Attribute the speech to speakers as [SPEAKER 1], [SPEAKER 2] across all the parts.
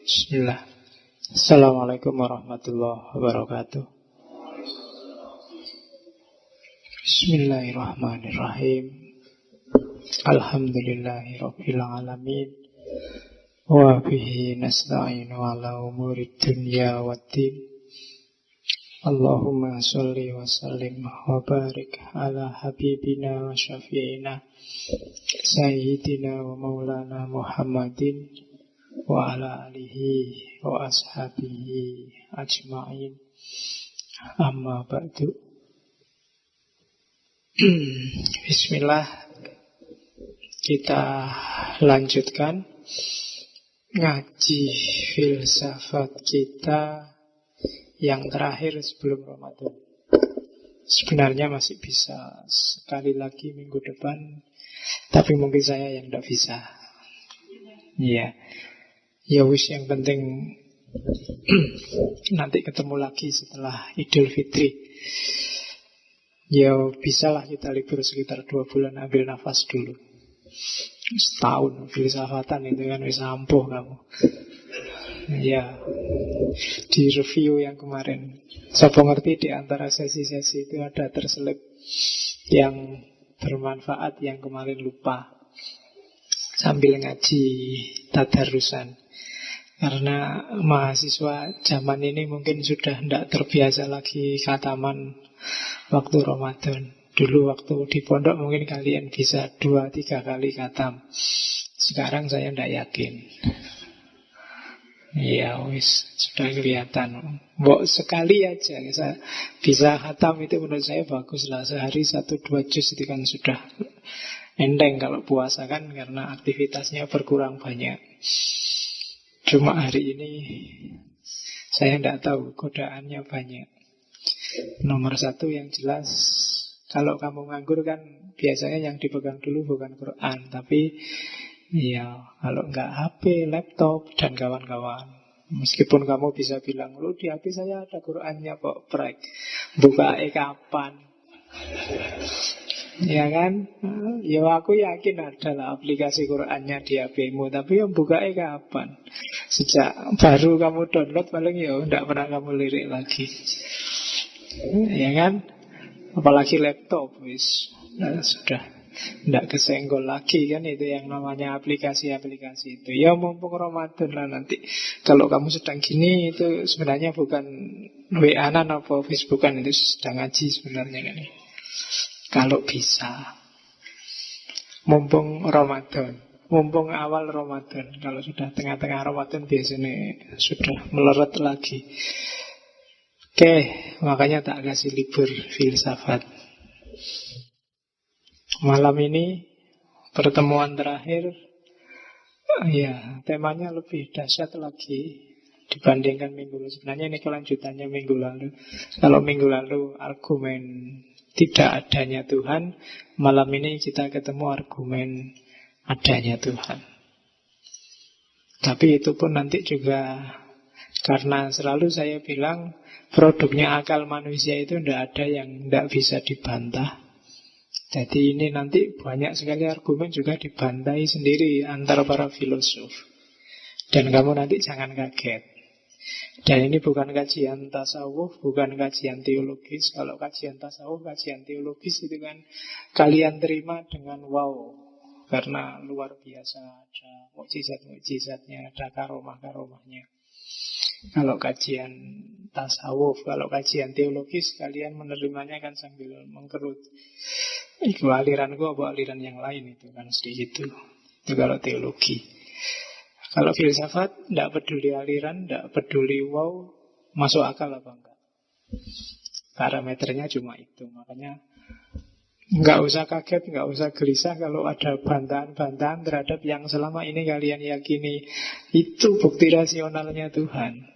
[SPEAKER 1] Bismillah. Assalamualaikum warahmatullahi wabarakatuh. Bismillahirrahmanirrahim. Alhamdulillahi rabbil alamin. Wa bihi nasta'inu ala umurid dunya waddin. Allahumma sholli wa sallim wa barik ala habibina wa syafi'ina sayyidina wa maulana Muhammadin wa ala alihi wa ashabihi ajma'in. Amma ba'du. Bismillah. Kita lanjutkan ngaji filsafat kita yang terakhir sebelum Ramadan. Sebenarnya masih bisa sekali lagi minggu depan, tapi mungkin saya yang tidak bisa. Iya. Ya wis, yang penting nanti ketemu lagi setelah Idul Fitri. Ya bisalah kita libur sekitar 2 bulan, ambil nafas dulu. Setahun filsafatan itu kan bisa ampuh kamu. Ya, di review yang kemarin, saya ngerti di antara sesi-sesi itu ada terselip yang bermanfaat yang kemarin lupa sambil ngaji tadarusan. Karena mahasiswa zaman ini mungkin sudah tidak terbiasa lagi khataman waktu Ramadan. Dulu waktu di pondok mungkin kalian bisa 2-3 kali khatam. Sekarang saya tidak yakin. Ya wis, sudah kelihatan. Mbok sekali aja bisa khatam itu menurut saya bagus lah. Sehari 1-2 juz itu kan sudah enteng kalau puasa kan, karena aktivitasnya berkurang banyak. Cuma hari ini saya tidak tahu, godaannya banyak. Nomor 1 yang jelas, kalau kamu nganggur kan biasanya yang dipegang dulu bukan Quran, tapi ya kalau nggak HP, laptop, dan kawan-kawan. Meskipun kamu bisa bilang, lu di HP saya ada Qurannya kok, prek. Buka kapan? Ya kan? Ya aku yakin adalah aplikasi Qurannya di HP-mu, tapi yang buka kapan? Sejak baru kamu download paling ya tidak pernah kamu lirik lagi. Ya kan? Apalagi laptop wis. Nah, sudah tidak kesenggol lagi kan, itu yang namanya aplikasi-aplikasi itu. Ya mumpung Ramadan lah nanti. Kalau kamu sedang gini itu sebenarnya bukan WA-an apa Facebookan, itu sedang ngaji sebenarnya kan. Kalau bisa, mumpung Ramadan, mumpung awal Ramadan. Kalau sudah tengah-tengah Ramadan biasanya sudah melorot lagi. Oke, makanya tak kasih libur filsafat. Malam ini pertemuan terakhir, ya temanya lebih dahsyat lagi dibandingkan minggu lalu. Sebenarnya ini kelanjutannya minggu lalu. Kalau minggu lalu argumen tidak adanya Tuhan, malam ini kita ketemu argumen adanya Tuhan. Tapi itu pun nanti juga, karena selalu saya bilang produknya akal manusia itu tidak ada yang tidak bisa dibantah. Jadi ini nanti banyak sekali argumen juga dibantai sendiri antara para filosof. Dan kamu nanti jangan kaget. Dan ini bukan kajian tasawuf, bukan kajian teologis. Kalau kajian tasawuf, kajian teologis itu kan kalian terima dengan wow, karena luar biasa, ada mukjizat-mukjizatnya, ada karomah-karomahnya. Kalau kajian tasawuf, kalau kajian teologis, kalian menerimanya kan sambil mengkerut. Itu aliranku apa aliran yang lain, itu kan sedikit itu kalau teologi. Kalau filsafat, tidak peduli aliran, tidak peduli wow, masuk akal apa enggak. Parameternya cuma itu. Makanya nggak usah kaget, nggak usah gelisah kalau ada bantahan-bantahan terhadap yang selama ini kalian yakini itu bukti rasionalnya Tuhan.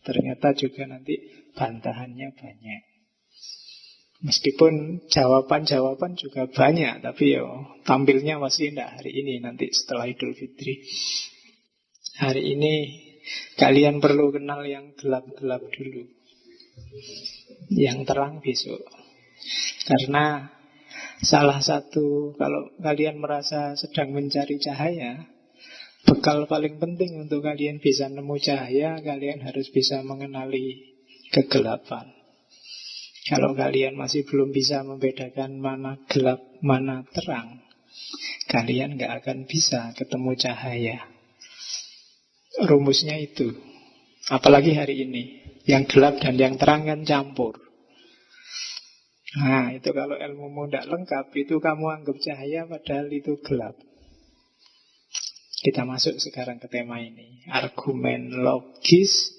[SPEAKER 1] Ternyata juga nanti bantahannya banyak. Meskipun jawaban-jawaban juga banyak, tapi tampilnya masih tidak hari ini, nanti setelah Idul Fitri. Hari ini kalian perlu kenal yang gelap-gelap dulu, yang terang besok. Karena salah satu, kalau kalian merasa sedang mencari cahaya, bekal bekal paling penting untuk kalian bisa nemu cahaya, kalian harus bisa mengenali kegelapan. Kalau kalian masih belum bisa membedakan mana gelap, mana terang, kalian gak akan bisa ketemu cahaya. Rumusnya itu. Apalagi hari ini, yang gelap dan yang terang kan campur. Nah, itu kalau ilmumu tidak lengkap, itu kamu anggap cahaya padahal itu gelap. Kita masuk sekarang ke tema ini. Argumen logis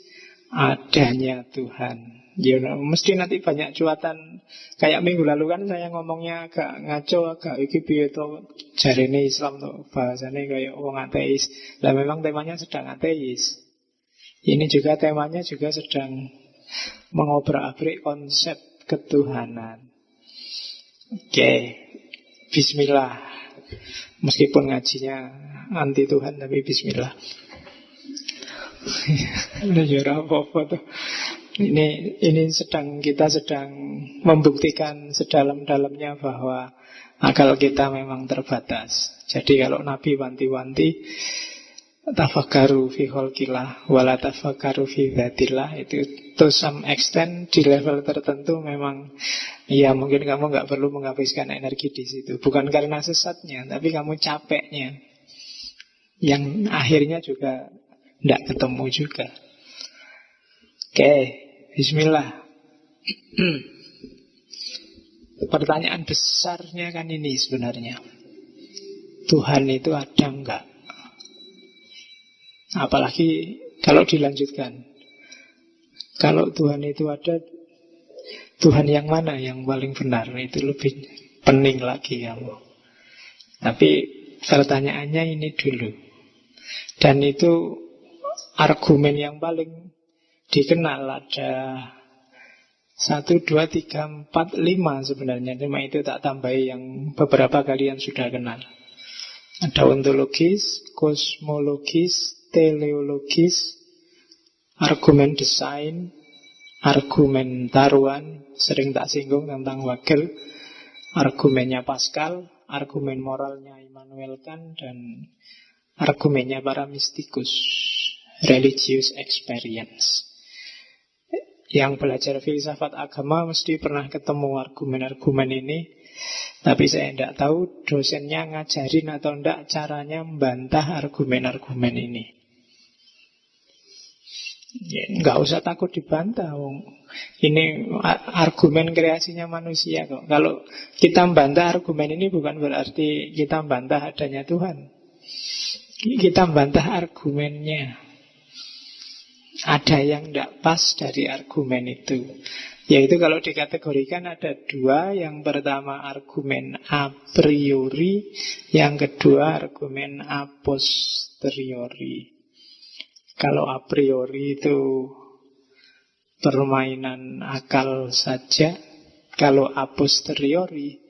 [SPEAKER 1] adanya Tuhan. Ya, mesti nanti banyak cuatan. Kayak minggu lalu kan saya ngomongnya agak ngaco, agak iki piye to jarene Islam tuh bahasane kayak wong ateis. Lah memang temanya sedang ateis. Ini juga temanya juga sedang mengobrak-abrik konsep ketuhanan. Oke, bismillah. Meskipun ngajinya anti Tuhan, tapi bismillah. Ya apa-apa tuh. Ini kita sedang membuktikan sedalam-dalamnya bahwa akal kita memang terbatas. Jadi kalau Nabi wanti-wanti tafakkaru fi khalqillah wala tafakkaru fi dzatillah, itu to some extent di level tertentu memang ya mungkin kamu nggak perlu menghabiskan energi di situ. Bukan karena sesatnya, tapi kamu capeknya. Yang akhirnya juga tidak ketemu juga. Oke, bismillah. Pertanyaan besarnya kan ini sebenarnya. Tuhan itu ada enggak? Apalagi kalau dilanjutkan. Kalau Tuhan itu ada, Tuhan yang mana yang paling benar? Itu lebih pening lagi kamu. Tapi pertanyaannya ini dulu. Dan itu argumen yang paling dikenal ada 1, 2, 3, 4, 5 sebenarnya. Cuma itu tak tambahi yang beberapa kalian sudah kenal. Ada ontologis, kosmologis, teleologis, argumen desain, argumen taruhan, sering tak singgung tentang Hegel, argumennya Pascal, argumen moralnya Immanuel Kant, dan argumennya para mistikus, religious experience. Yang belajar filsafat agama mesti pernah ketemu argumen-argumen ini. Tapi saya tidak tahu dosennya ngajarin atau tidak caranya membantah argumen-argumen ini. Ya, nggak usah takut dibantah. Ini argumen kreasinya manusia kok. Kalau kita membantah argumen ini bukan berarti kita membantah adanya Tuhan. Kita membantah argumennya. Ada yang tidak pas dari argumen itu. Yaitu kalau dikategorikan ada 2. Yang pertama argumen a priori, yang kedua argumen a posteriori. Kalau a priori itu permainan akal saja. Kalau a posteriori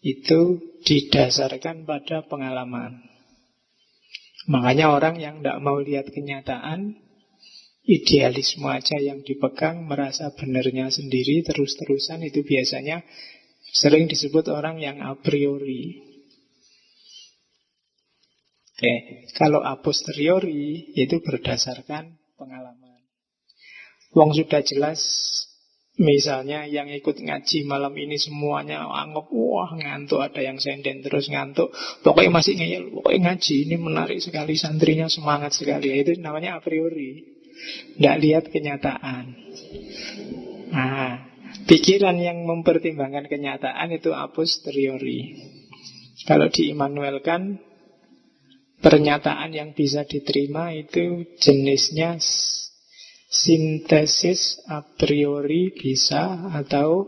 [SPEAKER 1] itu didasarkan pada pengalaman. Makanya orang yang tidak mau lihat kenyataan, idealisme aja yang dipegang, merasa benarnya sendiri terus-terusan, itu biasanya sering disebut orang yang a priori. Oke, kalau a posteriori itu berdasarkan pengalaman. Wong sudah jelas, misalnya yang ikut ngaji malam ini semuanya anggap wah ngantuk, ada yang senden terus ngantuk, pokoknya masih ngeyel, pokoknya ngaji ini menarik sekali, santrinya semangat sekali. Itu namanya a priori, tidak lihat kenyataan. Nah, pikiran yang mempertimbangkan kenyataan itu a posteriori. Kalau di Immanuel Kant, pernyataan yang bisa diterima itu jenisnya sintesis a priori bisa, atau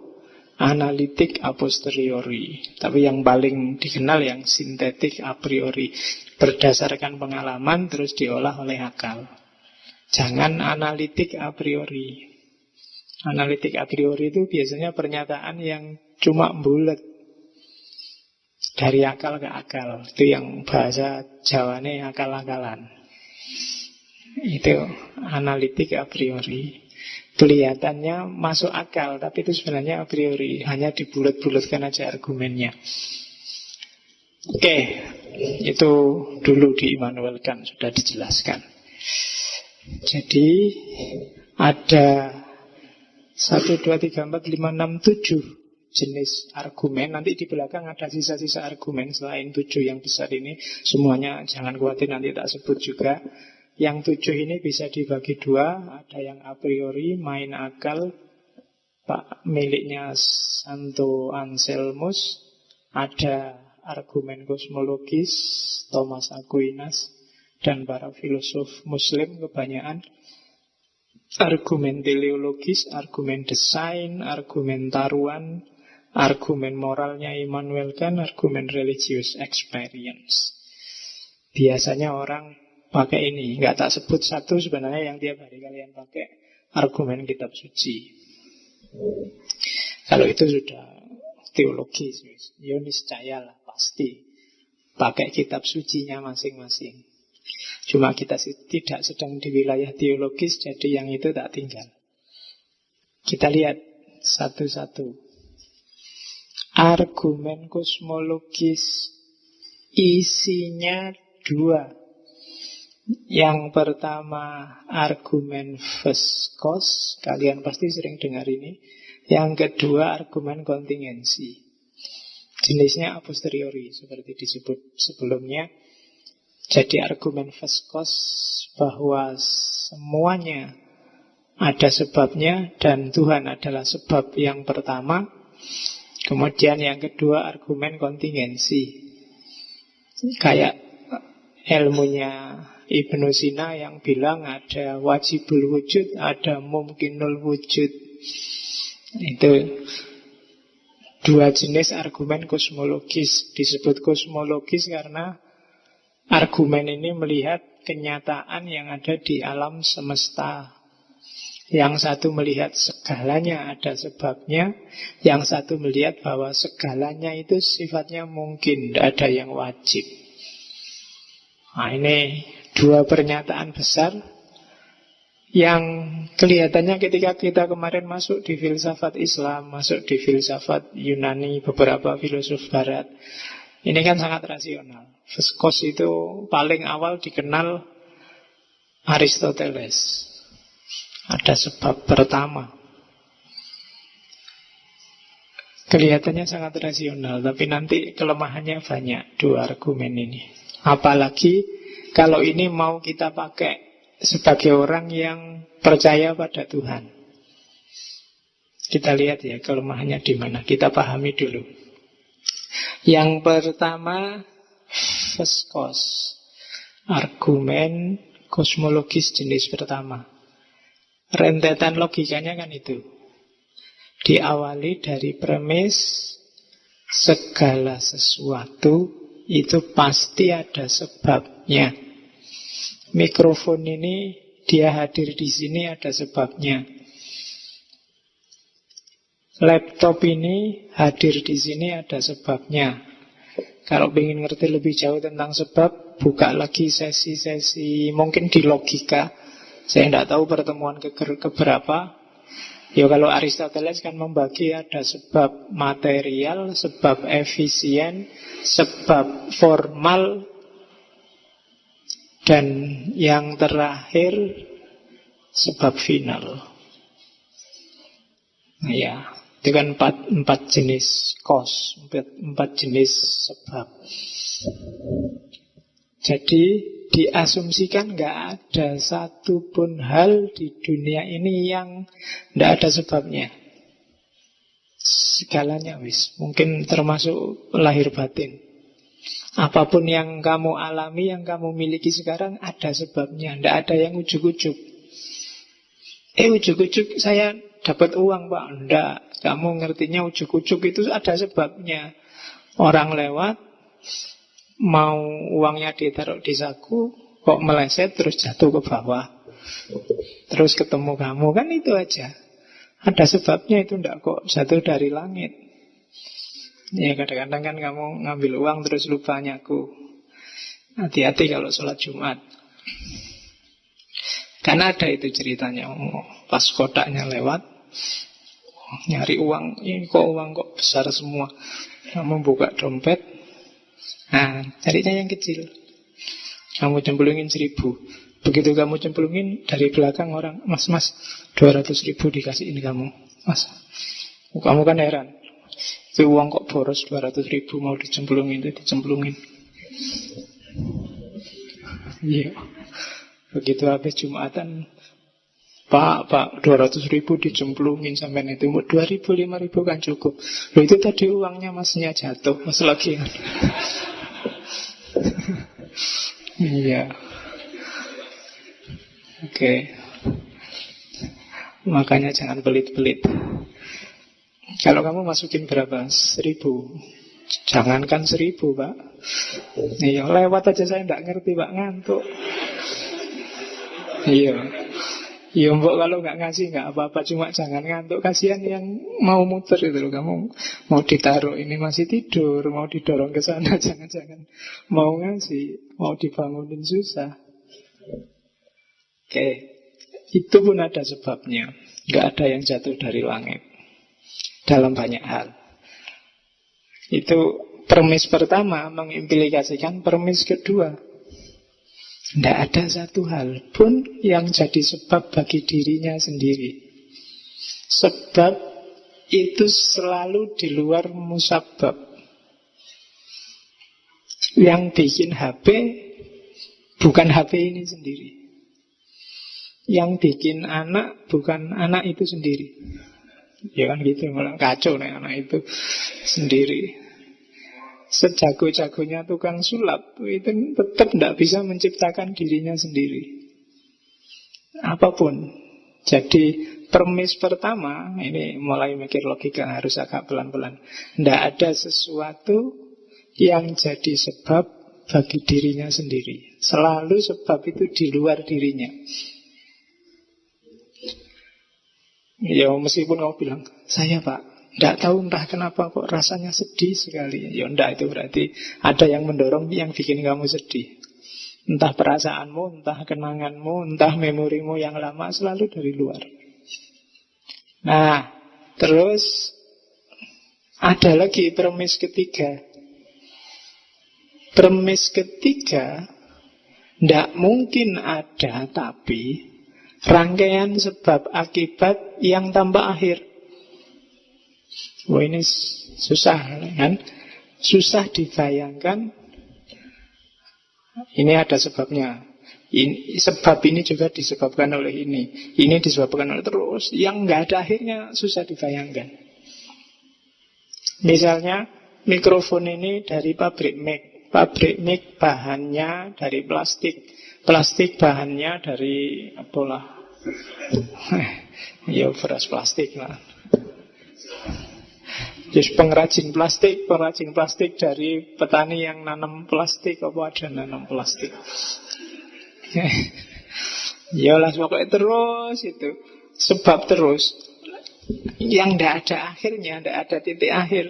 [SPEAKER 1] analitik a posteriori. Tapi yang paling dikenal yang sintetik a priori, berdasarkan pengalaman terus diolah oleh akal. Jangan analitik a priori. Analitik a priori itu biasanya pernyataan yang cuma bulat, dari akal ke akal. Itu yang bahasa Jawane akal-akalan. Itu analitik a priori. Kelihatannya masuk akal, tapi itu sebenarnya a priori. Hanya dibulat-bulatkan aja argumennya. Oke, Itu dulu di Immanuel Kant sudah dijelaskan. Jadi ada 1, 2, 3, 4, 5, 6, 7 jenis argumen. Nanti di belakang ada sisa-sisa argumen selain 7 yang besar ini. Semuanya jangan khawatir, nanti tak sebut juga. Yang 7 ini bisa dibagi 2. Ada yang a priori, main akal, Pak miliknya Santo Anselmus. Ada argumen kosmologis, Thomas Aquinas dan para filosof Muslim kebanyakan. Argumen teleologis, argumen desain, argumen taruhan, argumen moralnya Immanuel Kant, argumen religious experience. Biasanya orang pakai ini. Nggak tak sebut satu sebenarnya yang tiap hari kalian pakai, argumen kitab suci. Kalau itu sudah teologis, ya niscaya lah, pasti pakai kitab sucinya masing-masing. Cuma kita tidak sedang di wilayah teologis, jadi yang itu tak tinggal. Kita lihat satu-satu. Argumen kosmologis isinya 2. Yang pertama argumen first cause, kalian pasti sering dengar ini. Yang kedua argumen kontingensi. Jenisnya a posteriori seperti disebut sebelumnya. Jadi argumen first cause bahwa semuanya ada sebabnya dan Tuhan adalah sebab yang pertama. Kemudian yang kedua argumen kontingensi. Kayak ilmunya Ibnu Sina yang bilang ada wajibul wujud, ada mumkinul wujud. Itu 2 jenis argumen kosmologis. Disebut kosmologis karena argumen ini melihat kenyataan yang ada di alam semesta. Yang satu melihat segalanya ada sebabnya, yang satu melihat bahwa segalanya itu sifatnya mungkin, tidak ada yang wajib. Nah, ini 2 pernyataan besar yang kelihatannya ketika kita kemarin masuk di filsafat Islam, masuk di filsafat Yunani, beberapa filosof barat, ini kan sangat rasional. First cause itu paling awal dikenal Aristoteles. Ada sebab pertama. Kelihatannya sangat rasional, tapi nanti kelemahannya banyak 2 argumen ini. Apalagi kalau ini mau kita pakai sebagai orang yang percaya pada Tuhan. Kita lihat ya kelemahannya di mana. Kita pahami dulu. Yang pertama, first cause. Argumen kosmologis jenis pertama. Rentetan logikanya kan itu. Diawali dari premis segala sesuatu itu pasti ada sebabnya. Mikrofon ini dia hadir di sini ada sebabnya. Laptop ini hadir di sini ada sebabnya. Kalau ingin ngerti lebih jauh tentang sebab, buka lagi sesi-sesi mungkin di logika. Saya tidak tahu pertemuan keberapa. Ya kalau Aristoteles kan membagi ada sebab material, sebab efisien, sebab formal, dan yang terakhir sebab final. Ya, itu kan empat jenis cause, empat jenis sebab. Jadi diasumsikan nggak ada satupun hal di dunia ini yang nggak ada sebabnya. Segalanya wis, mungkin termasuk lahir batin. Apapun yang kamu alami, yang kamu miliki sekarang ada sebabnya. Nggak ada yang ujuk-ujuk. Ujuk-ujuk saya dapat uang Pak. Nggak, kamu ngertinya ujuk-ujuk itu ada sebabnya. Orang lewat, mau uangnya ditaruh di saku, kok meleset terus jatuh ke bawah, terus ketemu kamu, kan itu aja. Ada sebabnya, itu ndak kok jatuh dari langit. Ya kadang-kadang kan kamu ngambil uang terus lupa nyaku. Hati-hati kalau sholat Jumat. Karena ada itu ceritanya, pas kotaknya lewat, nyari uang, ini kok uang kok besar semua. Kamu buka dompet, Nah, carinya yang kecil. Kamu cemplungin 1.000. Begitu kamu cemplungin, dari belakang orang, mas, 200.000 dikasih ini kamu. Mas, kamu kan heran. Itu uang kok boros 200.000 mau dicemplungin, itu dicemplungin. Iya. Begitu habis Jumatan, Pak, 200.000 dicemplungin sampai itu. 2.000, 5.000 kan cukup. Loh itu tadi uangnya masnya jatuh, mas lagi. Iya. Oke. Makanya jangan pelit-pelit. Kalau kamu masukin berapa? 1.000. Jangankan 1.000, Pak. Iya, lewat aja saya tidak ngerti, Pak, ngantuk. Iya. Ya mbok kalau nggak ngasih nggak apa-apa, cuma jangan ngantuk. Kasihan yang mau muter itu loh. Kamu mau ditaruh ini masih tidur, mau didorong ke sana jangan-jangan mau ngasih, mau dibangunin susah. Oke, itu pun ada sebabnya. Nggak ada yang jatuh dari langit dalam banyak hal. Itu premis pertama mengimplikasikan premis kedua. Tidak ada satu hal pun yang jadi sebab bagi dirinya sendiri. Sebab itu selalu di luar musabab. Yang bikin HP bukan HP ini sendiri. Yang bikin anak bukan anak itu sendiri. Ya kan gitu, malah kacau nih anak itu sendiri. Sejago-jagonya tukang sulap itu tetap tidak bisa menciptakan dirinya sendiri. Apapun. Jadi premis pertama, ini mulai mikir logika, harus agak pelan-pelan. Tidak ada sesuatu yang jadi sebab bagi dirinya sendiri. Selalu sebab itu di luar dirinya. Ya meskipun kamu bilang, saya Pak, tidak tahu entah kenapa kok rasanya sedih sekali. Ya enggak, itu berarti ada yang mendorong yang bikin kamu sedih. Entah perasaanmu, entah kenanganmu, entah memorimu yang lama, selalu dari luar. Nah, terus ada lagi premis ketiga. Premis ketiga, tidak mungkin ada tapi rangkaian sebab akibat yang tanpa akhir. Wah ini susah kan? Susah dibayangkan. Ini ada sebabnya. Sebab ini juga disebabkan oleh ini. Ini disebabkan oleh terus. Yang nggak ada akhirnya susah dibayangkan. Misalnya mikrofon ini dari pabrik mic. Pabrik mic bahannya dari plastik. Plastik bahannya dari apalah. Ya beras plastik lah. Jadi pengrajin plastik dari petani yang nanam plastik, apa ada nanam plastik. Ya lah pokoknya terus itu. Sebab terus. Yang tidak ada akhirnya, tidak ada titik akhir.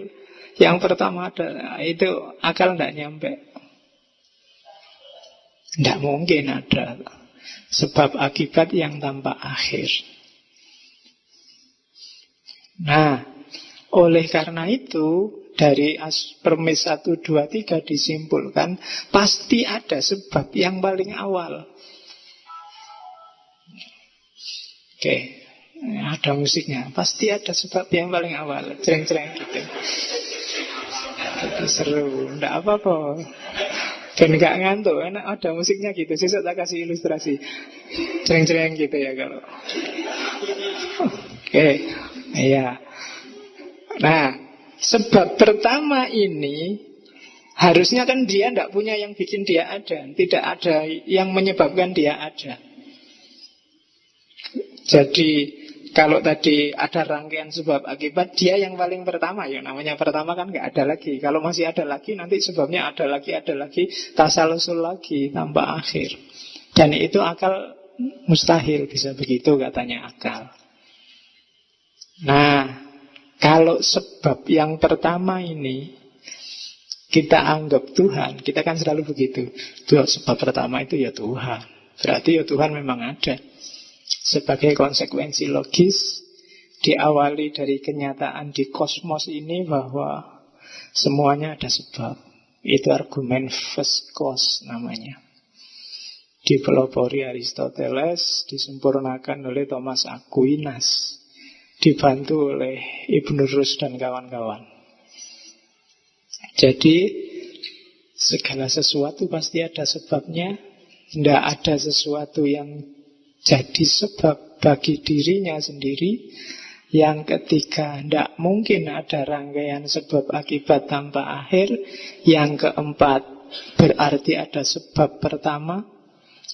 [SPEAKER 1] Yang pertama ada, itu akal tidak nyampe. Tidak mungkin ada sebab akibat yang tanpa akhir. Nah, oleh karena itu, dari premis 1, 2, 3 disimpulkan, pasti ada sebab yang paling awal. Oke, ada musiknya. Pasti ada sebab yang paling awal. Cereng-cereng gitu. Itu seru, enggak apa-apa. Dan gak ngantuk, enak ada musiknya gitu. Sesuk tak kasih ilustrasi. Cereng-cereng gitu ya kalau. Oke, iya. Nah, sebab pertama ini harusnya kan dia tidak punya yang bikin dia ada. Tidak ada yang menyebabkan dia ada. Jadi kalau tadi ada rangkaian sebab akibat, dia yang paling pertama. Ya namanya pertama kan nggak ada lagi. Kalau masih ada lagi, nanti sebabnya ada lagi, tasalusul lagi, tanpa akhir. Dan itu akal mustahil bisa begitu katanya akal. Nah, kalau sebab yang pertama ini kita anggap Tuhan, kita kan selalu begitu. Tuh, sebab pertama itu ya Tuhan. Berarti ya Tuhan memang ada. Sebagai konsekuensi logis, diawali dari kenyataan di kosmos ini bahwa semuanya ada sebab. Itu argumen first cause namanya. Dipelopori Aristoteles, disempurnakan oleh Thomas Aquinas, dibantu oleh Ibn Rus dan kawan-kawan. Jadi segala sesuatu pasti ada sebabnya. Tidak ada sesuatu yang jadi sebab bagi dirinya sendiri. Yang ketiga, tidak mungkin ada rangkaian sebab akibat tanpa akhir. Yang keempat, berarti ada sebab pertama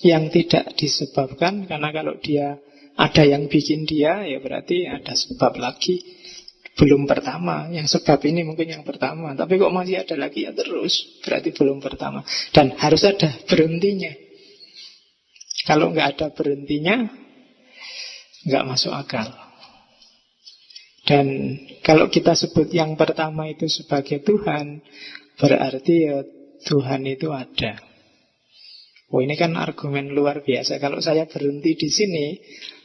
[SPEAKER 1] yang tidak disebabkan. Karena kalau dia ada yang bikin dia, ya berarti ada sebab lagi. Belum pertama. Yang sebab ini mungkin yang pertama. Tapi kok masih ada lagi, ya terus. Berarti belum pertama. Dan harus ada berhentinya. Kalau nggak ada berhentinya, nggak masuk akal. Dan kalau kita sebut yang pertama itu sebagai Tuhan, berarti ya Tuhan itu ada. Oh, ini kan argumen luar biasa. Kalau saya berhenti di sini,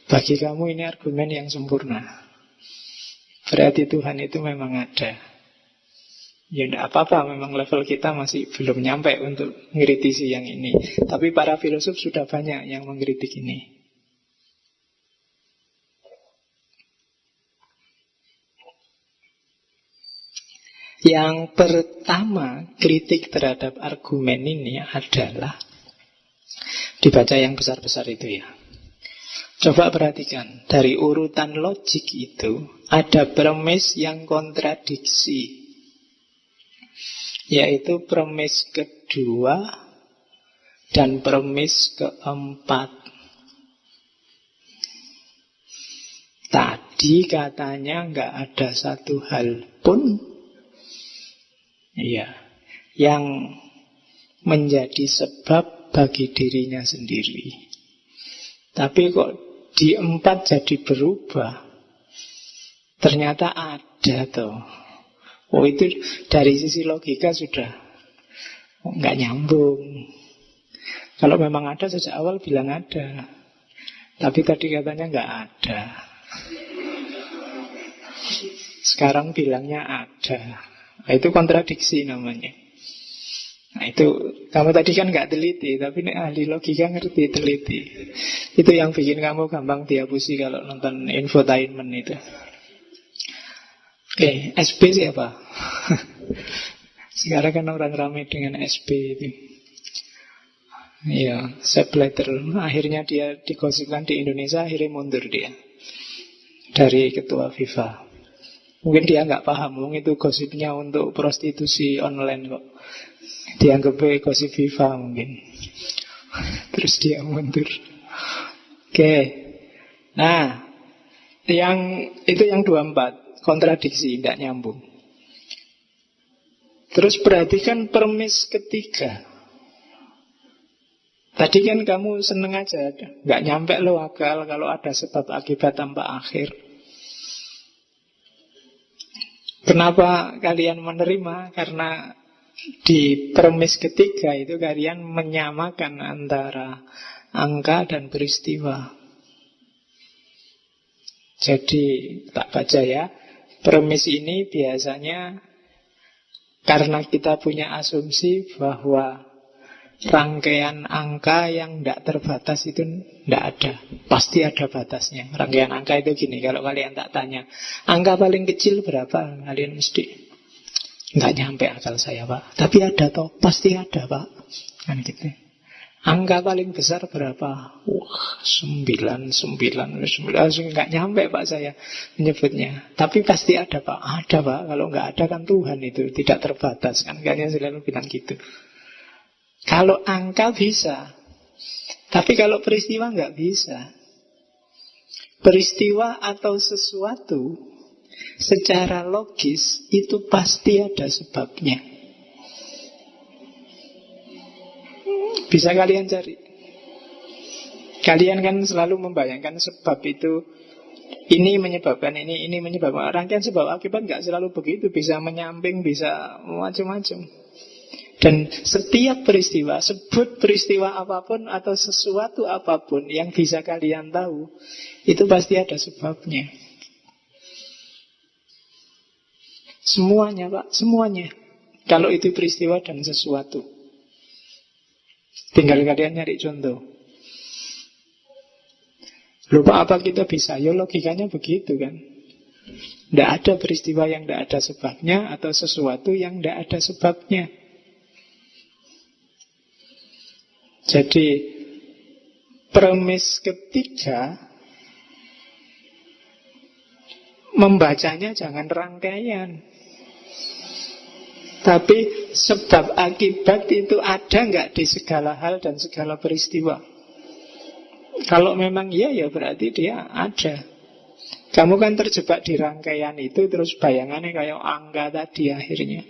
[SPEAKER 1] bagi kamu ini argumen yang sempurna. Berarti Tuhan itu memang ada. Ya tidak apa-apa, memang level kita masih belum nyampe untuk mengkritisi yang ini. Tapi para filosof sudah banyak yang mengkritik ini. Yang pertama, kritik terhadap argumen ini adalah dibaca yang besar-besar itu ya. Coba perhatikan, dari urutan logik itu ada premis yang kontradiksi, yaitu premis kedua dan premis keempat. Tadi katanya nggak ada satu hal pun yang menjadi sebab bagi dirinya sendiri. Tapi kok di 4 jadi berubah. Ternyata ada tuh. Oh, itu dari sisi logika sudah nggak nyambung. Kalau memang ada sejak awal bilang ada. Tapi tadi katanya nggak ada. Sekarang bilangnya ada. Nah, itu kontradiksi namanya. Nah, itu kamu tadi kan nggak teliti, tapi ini ahli logika ngerti teliti. Itu yang bikin kamu gampang dihapusi kalau nonton infotainment itu. Oke, SB siapa? Sekarang kan orang ramai dengan SB itu. Iya, Sepp Blatter. Akhirnya dia digosipkan di Indonesia, akhirnya mundur dia dari ketua FIFA. Mungkin dia nggak paham, mungkin itu gosipnya untuk prostitusi online kok. Dianggap gosip FIFA mungkin. Terus dia mundur. Oke. Nah, itu yang 24, kontradiksi, tidak nyambung. Terus perhatikan premis ketiga. Tadi kan kamu seneng aja, nggak nyampe lo akal kalau ada sebab akibat tanpa akhir. Kenapa kalian menerima? Karena di premis ketiga itu kalian menyamakan antara angka dan peristiwa. Jadi tak baca ya. Premis ini biasanya karena kita punya asumsi bahwa rangkaian angka yang tidak terbatas itu tidak ada. Pasti ada batasnya. Rangkaian angka itu gini, kalau kalian tak tanya, angka paling kecil berapa? Kalian mesti nggak nyampe akal saya, Pak. Tapi ada toh, pasti ada, Pak. Kan gitu. Angka paling besar berapa? Wah, 9. Nggak nyampe, Pak, saya menyebutnya. Tapi pasti ada, Pak. Ada, Pak. Kalau nggak ada kan Tuhan itu tidak terbatas. Kan kalian selalu bilang gitu. Kalau angka bisa, tapi kalau peristiwa nggak bisa. Peristiwa atau sesuatu secara logis itu pasti ada sebabnya. Bisa kalian cari. Kalian kan selalu membayangkan sebab itu, ini menyebabkan ini menyebabkan. Rangkaian sebab akibat nggak selalu begitu. Bisa menyamping, bisa macam-macam. Dan setiap peristiwa, sebut peristiwa apapun atau sesuatu apapun yang bisa kalian tahu, itu pasti ada sebabnya. Semuanya, Pak, semuanya. Kalau itu peristiwa dan sesuatu. Tinggal kalian nyari contoh. Lupa apa kita bisa? Ya logikanya begitu kan. Tidak ada peristiwa yang tidak ada sebabnya, atau sesuatu yang tidak ada sebabnya. Jadi premis ketiga, membacanya jangan rangkaian, tapi sebab akibat itu ada nggak di segala hal dan segala peristiwa. Kalau memang iya, ya berarti dia ada. Kamu kan terjebak di rangkaian itu, terus bayangannya kayak angka tadi akhirnya.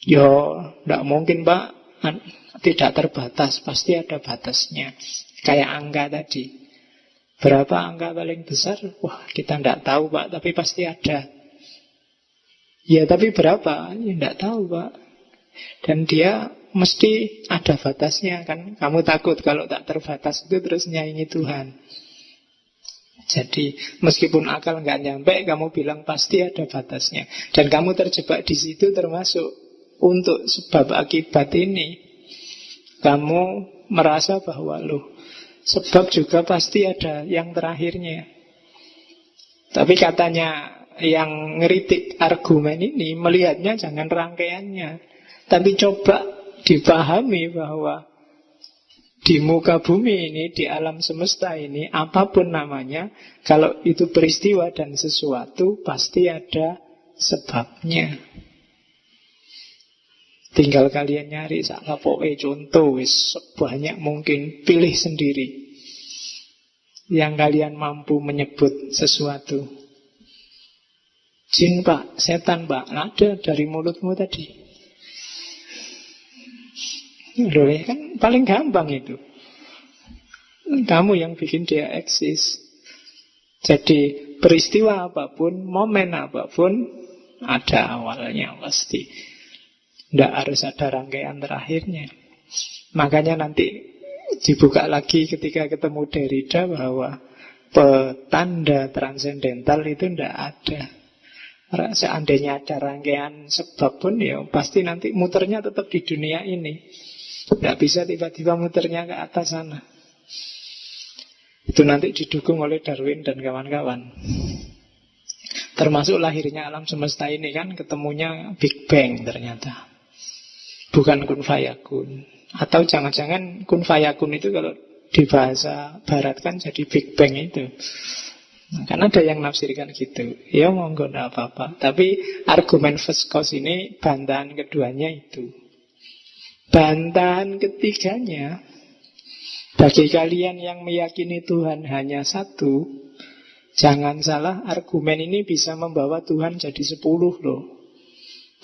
[SPEAKER 1] Yo, tidak mungkin Pak, tidak terbatas, pasti ada batasnya. Kayak angka tadi. Berapa angka paling besar? Wah, kita tidak tahu Pak, tapi pasti ada. Ya, tapi berapa? Ya, tidak tahu Pak. Dan dia mesti ada batasnya kan. Kamu takut kalau tak terbatas itu terus nyaingi Tuhan. Jadi meskipun akal nggak nyampe, kamu bilang pasti ada batasnya. Dan kamu terjebak di situ, termasuk untuk sebab akibat ini. Kamu merasa bahwa loh, sebab juga pasti ada yang terakhirnya. Tapi katanya yang ngeritik argumen ini melihatnya jangan rangkaiannya, tapi coba dipahami bahwa di muka bumi ini, di alam semesta ini, apapun namanya, kalau itu peristiwa dan sesuatu, pasti ada sebabnya. Tinggal kalian nyari sakapoke contoh wis sebanyak mungkin, pilih sendiri yang kalian mampu menyebut sesuatu. Jin Pak, setan Pak, ada dari mulutmu tadi. Loh, ya kan paling gampang itu. Kamu yang bikin dia eksis. Jadi peristiwa apapun, momen apapun, ada awalnya pasti. Tidak harus ada rangkaian terakhirnya. Makanya nanti dibuka lagi ketika ketemu Derrida bahwa petanda transendental itu tidak ada. Seandainya ada rangkaian sebab pun, ya pasti nanti muternya tetap di dunia ini. Tidak bisa tiba-tiba muternya ke atas sana. Itu nanti didukung oleh Darwin dan kawan-kawan. Termasuk lahirnya alam semesta ini kan ketemunya Big Bang ternyata. Bukan kun fayakun. Atau jangan-jangan kun fayakun itu kalau di bahasa barat kan jadi Big Bang itu. Kan ada yang nafsirkan gitu. Ya monggo tidak apa-apa. Tapi argumen first cause ini bantahan keduanya itu. Bantahan ketiganya, bagi kalian yang meyakini Tuhan hanya satu, jangan salah, argumen ini bisa membawa Tuhan jadi 10 loh.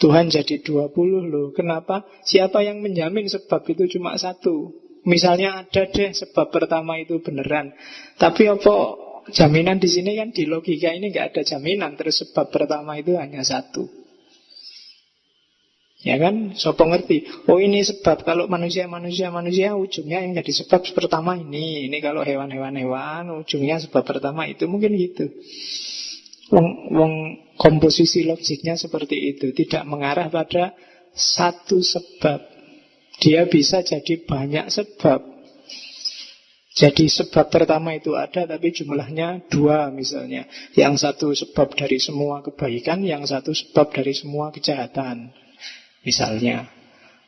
[SPEAKER 1] Tuhan jadi 20 loh. Kenapa? Siapa yang menjamin sebab itu cuma satu? Misalnya ada deh sebab pertama itu beneran, tapi apa jaminan di sini kan di logika ini nggak ada jaminan. Terus sebab pertama itu hanya satu. Ya kan, sopo ngerti. Oh ini sebab, kalau manusia ujungnya yang jadi sebab pertama ini. Ini kalau hewan ujungnya sebab pertama itu, mungkin gitu. Wong komposisi logiknya seperti itu, tidak mengarah pada satu sebab. Dia bisa jadi banyak sebab. Jadi sebab pertama itu ada, tapi jumlahnya 2 misalnya. Yang satu sebab dari semua kebaikan, yang satu sebab dari semua kejahatan misalnya.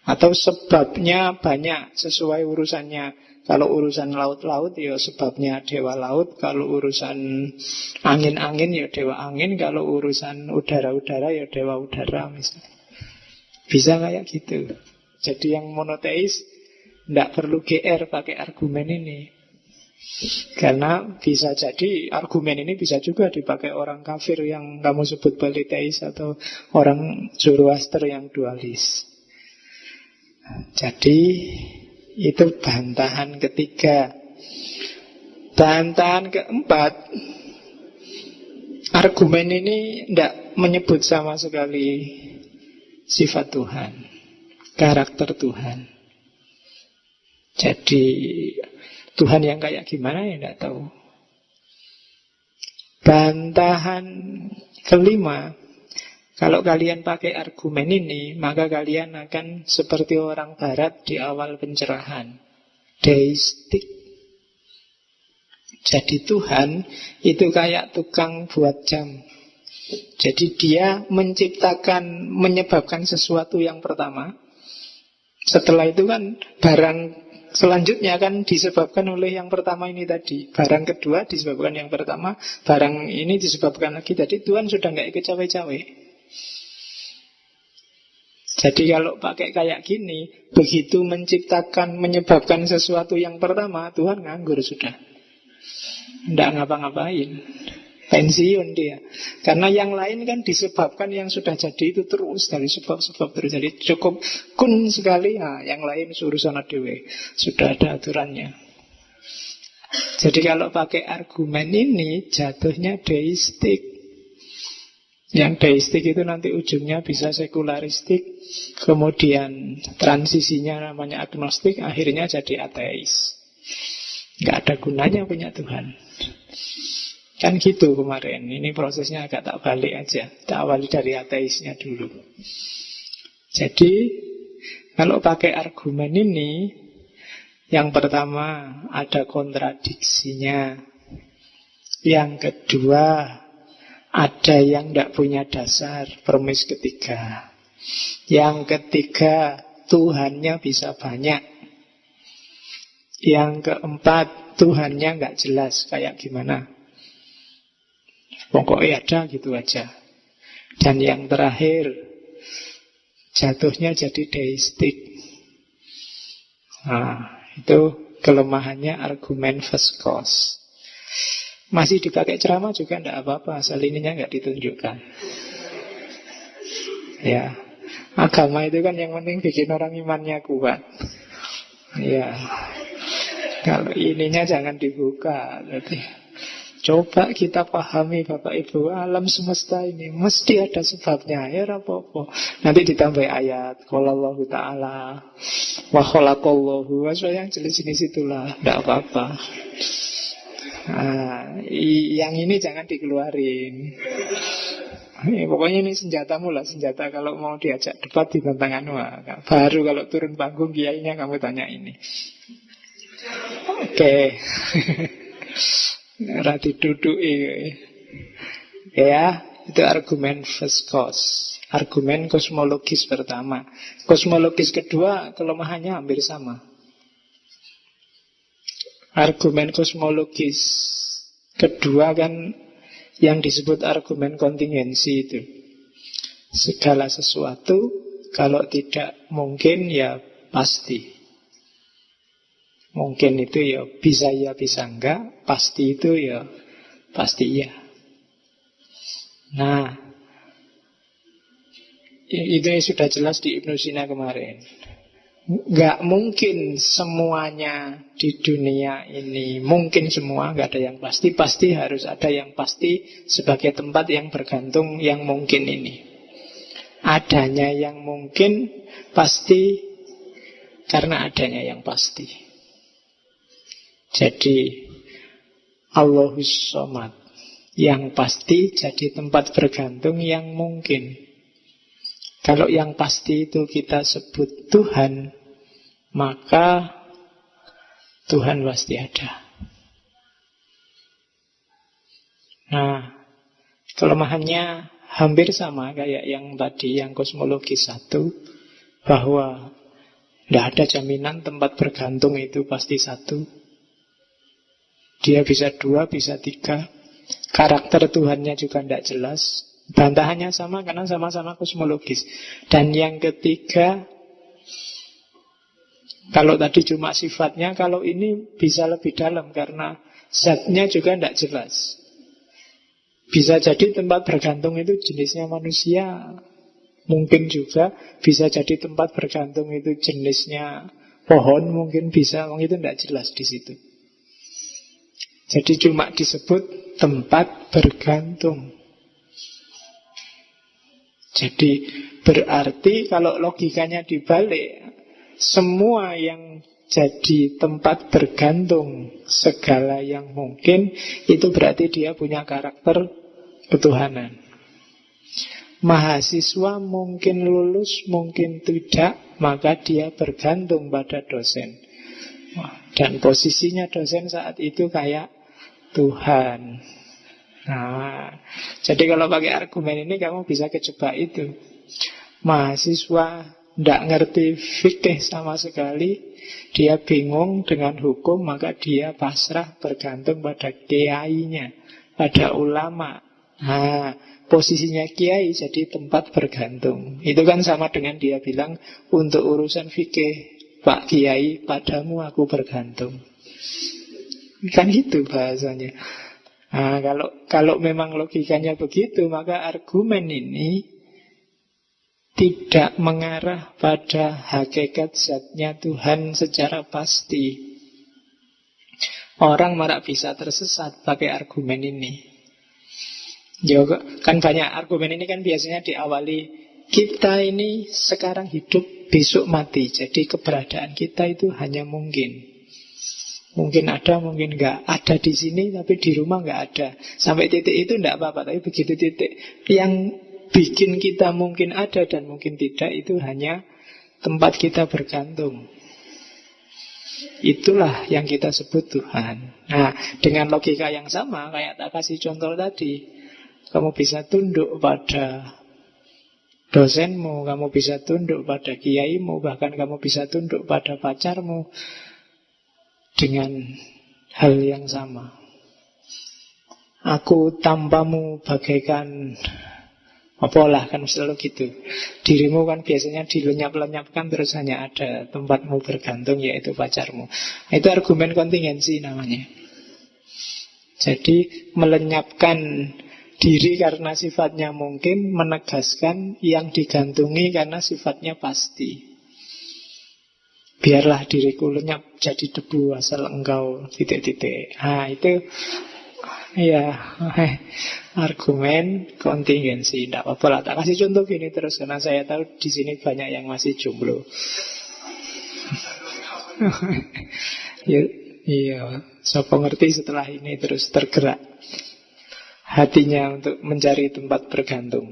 [SPEAKER 1] Atau sebabnya banyak sesuai urusannya. Kalau urusan laut-laut ya sebabnya dewa laut. Kalau urusan angin-angin ya dewa angin. Kalau urusan udara-udara ya dewa udara misalnya. Bisa kayak gitu. Jadi yang monoteis tidak perlu GR pakai argumen ini. Karena bisa jadi argumen ini bisa juga dipakai orang kafir yang kamu sebut politeis, atau orang Zoroaster yang dualis. Jadi itu bantahan ketiga. Bantahan keempat, argumen ini tidak menyebut sama sekali sifat Tuhan, karakter Tuhan. Jadi Tuhan yang kayak gimana ya tidak tahu. Bantahan kelima, Kalau kalian pakai argumen ini, maka kalian akan seperti orang barat di awal pencerahan, deistik. Jadi Tuhan itu kayak tukang buat jam. Jadi dia menyebabkan sesuatu yang pertama. Setelah itu kan barang selanjutnya kan disebabkan oleh yang pertama ini tadi. Barang kedua disebabkan yang pertama, barang ini disebabkan lagi. Jadi Tuhan sudah nggak ikut cawe-cawe. Jadi kalau pakai kayak gini, begitu menyebabkan sesuatu yang pertama, Tuhan nganggur sudah, nggak ngapa-ngapain, pensiun dia. Karena yang lain kan disebabkan yang sudah jadi itu terus, dari sebab-sebab terus. Jadi cukup kun sekali, yang lain suruh sana dewe, sudah ada aturannya. Jadi kalau pakai argumen ini jatuhnya deistik. Yang deistik itu nanti ujungnya bisa sekularistik, kemudian transisinya namanya agnostik, akhirnya jadi ateis. Nggak ada gunanya punya Tuhan. Kan gitu kemarin. Ini prosesnya agak tak balik aja. Tak awali dari ateisnya dulu. Jadi kalau pakai argumen ini, yang pertama ada kontradiksinya. Yang kedua ada yang tidak punya dasar, premis ketiga. Yang ketiga, Tuhannya bisa banyak. Yang keempat, Tuhannya nggak jelas kayak gimana. Pokoknya ada gitu aja. Dan yang terakhir, jatuhnya jadi deistik. Nah, itu kelemahannya argumen first cause. Masih dipakai ceramah juga tidak apa-apa, asal ininya nggak ditunjukkan. Ya, agama itu kan yang penting bikin orang imannya kuat. Ya, kalau ininya jangan dibuka. Jadi, coba kita pahami Bapak Ibu, alam semesta ini mesti ada sebabnya. Ya apa-apa. Nanti ditambah ayat, qala Allah Ta'ala wa khalaqallahu. Yang jelas-jelas itulah, tidak apa-apa. Yang ini jangan dikeluarin. Pokoknya ini senjatamu lah, senjata kalau mau diajak debat ditantang baru kalau turun panggung kiainya kamu tanya ini. Oke. Rati duduk ya, itu argumen first cause. Argumen kosmologis pertama. Kosmologis kedua kelemahannya hampir sama. Argumen kosmologis kedua kan yang disebut argumen kontingensi itu. Segala sesuatu kalau tidak mungkin ya pasti. Mungkin itu ya bisa enggak, pasti itu ya pasti iya. Nah, itu sudah jelas di Ibnu Sina kemarin. Nggak mungkin semuanya di dunia ini mungkin semua, nggak ada yang pasti. Pasti harus ada yang pasti sebagai tempat yang bergantung yang mungkin ini. Adanya yang mungkin pasti karena adanya yang pasti. Jadi Allahus Somad, yang pasti jadi tempat bergantung yang mungkin. Kalau yang pasti itu kita sebut Tuhan, maka Tuhan pasti ada. Nah, kelemahannya hampir sama kayak yang tadi, yang kosmologi satu, bahwa tidak ada jaminan tempat bergantung itu pasti satu. Dia bisa dua, bisa tiga. Karakter Tuhannya juga tidak jelas. Bantahannya sama karena sama-sama kosmologis. Dan yang ketiga, kalau tadi cuma sifatnya, kalau ini bisa lebih dalam karena zatnya juga tidak jelas. Bisa jadi tempat bergantung itu jenisnya manusia, mungkin juga bisa jadi tempat bergantung itu jenisnya pohon, mungkin bisa, itu tidak jelas di situ. Jadi cuma disebut tempat bergantung. Jadi berarti kalau logikanya dibalik, semua yang jadi tempat bergantung segala yang mungkin, itu berarti dia punya karakter ketuhanan. Mahasiswa mungkin lulus, mungkin tidak, maka dia bergantung pada dosen. Dan posisinya dosen saat itu kayak Tuhan. Nah, jadi kalau pakai argumen ini kamu bisa kejebak itu. Mahasiswa tidak ngerti fikih sama sekali, dia bingung dengan hukum, maka dia pasrah bergantung pada kiainya, pada ulama. Nah, posisinya kiai jadi tempat bergantung. Itu kan sama dengan dia bilang, untuk urusan fikih Pak Kiai, padamu aku bergantung. Kan gitu bahasanya. Nah, kalau memang logikanya begitu, maka argumen ini tidak mengarah pada hakikat zatnya Tuhan secara pasti. Orang malah bisa tersesat pakai argumen ini. Ya, kan banyak argumen ini kan biasanya diawali, kita ini sekarang hidup, besok mati. Jadi keberadaan kita itu hanya mungkin. Mungkin ada, mungkin enggak. Ada di sini, tapi di rumah enggak ada. Sampai titik itu enggak apa-apa. Tapi begitu titik yang bikin kita mungkin ada dan mungkin tidak, itu hanya tempat kita bergantung. Itulah yang kita sebut Tuhan. Nah, dengan logika yang sama, kayak tak kasih contoh tadi, kamu bisa tunduk pada dosenmu, kamu bisa tunduk pada kiaimu, bahkan kamu bisa tunduk pada pacarmu dengan hal yang sama. Aku tanpamu bagaikan apalah, kan selalu gitu. Dirimu kan biasanya dilenyap-lenyapkan, terus hanya ada tempatmu bergantung, yaitu pacarmu. Itu argumen kontingensi namanya. Jadi melenyapkan diri karena sifatnya mungkin, menegaskan yang digantungi karena sifatnya pasti. Biarlah diriku lenyap jadi debu asal engkau titik-titik. Nah itu ya argumen kontingensi. Tidak apa-apa lah, tak kasih contoh gini terus, karena saya tahu di sini banyak yang masih jomblo. Ya, iya, siapa ngerti setelah ini terus tergerak hatinya untuk mencari tempat bergantung.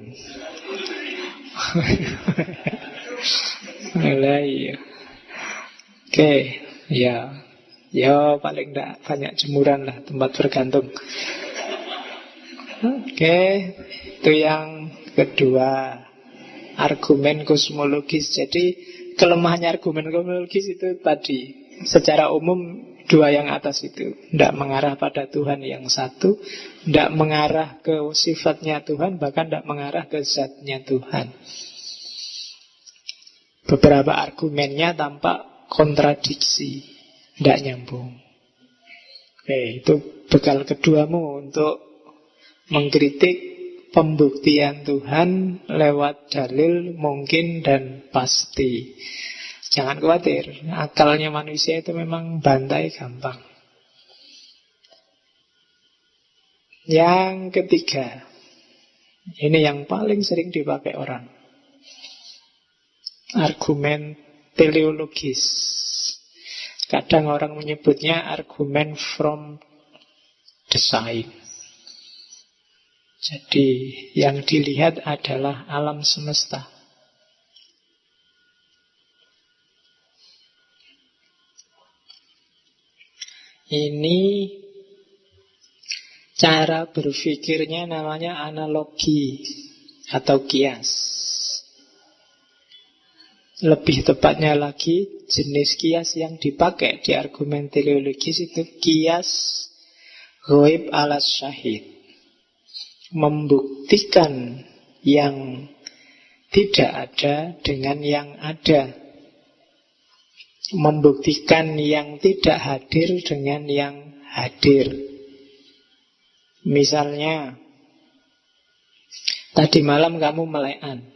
[SPEAKER 1] Alah, iya. Oke, ya, ya paling tidak banyak jemuran lah tempat bergantung. Oke, itu yang kedua, argumen kosmologis. Jadi kelemahannya argumen kosmologis itu tadi, secara umum dua yang atas itu, tidak mengarah pada Tuhan yang satu, tidak mengarah ke sifatnya Tuhan, bahkan tidak mengarah ke zatnya Tuhan. Beberapa argumennya tampak kontradiksi, tidak nyambung. Oke, itu bekal keduamu untuk mengkritik pembuktian Tuhan lewat dalil mungkin dan pasti. Jangan khawatir, akalnya manusia itu memang bantai gampang. Yang ketiga, ini yang paling sering dipakai orang, argumen teleologis. Kadang orang menyebutnya argumen from design. Jadi yang dilihat adalah alam semesta. Ini cara berpikirnya namanya analogi atau kias. Lebih tepatnya lagi, jenis kias yang dipakai di argumen teleologis itu kias ghaib ala syahid. Membuktikan yang tidak ada dengan yang ada. Membuktikan yang tidak hadir dengan yang hadir. Misalnya, tadi malam kamu melekan.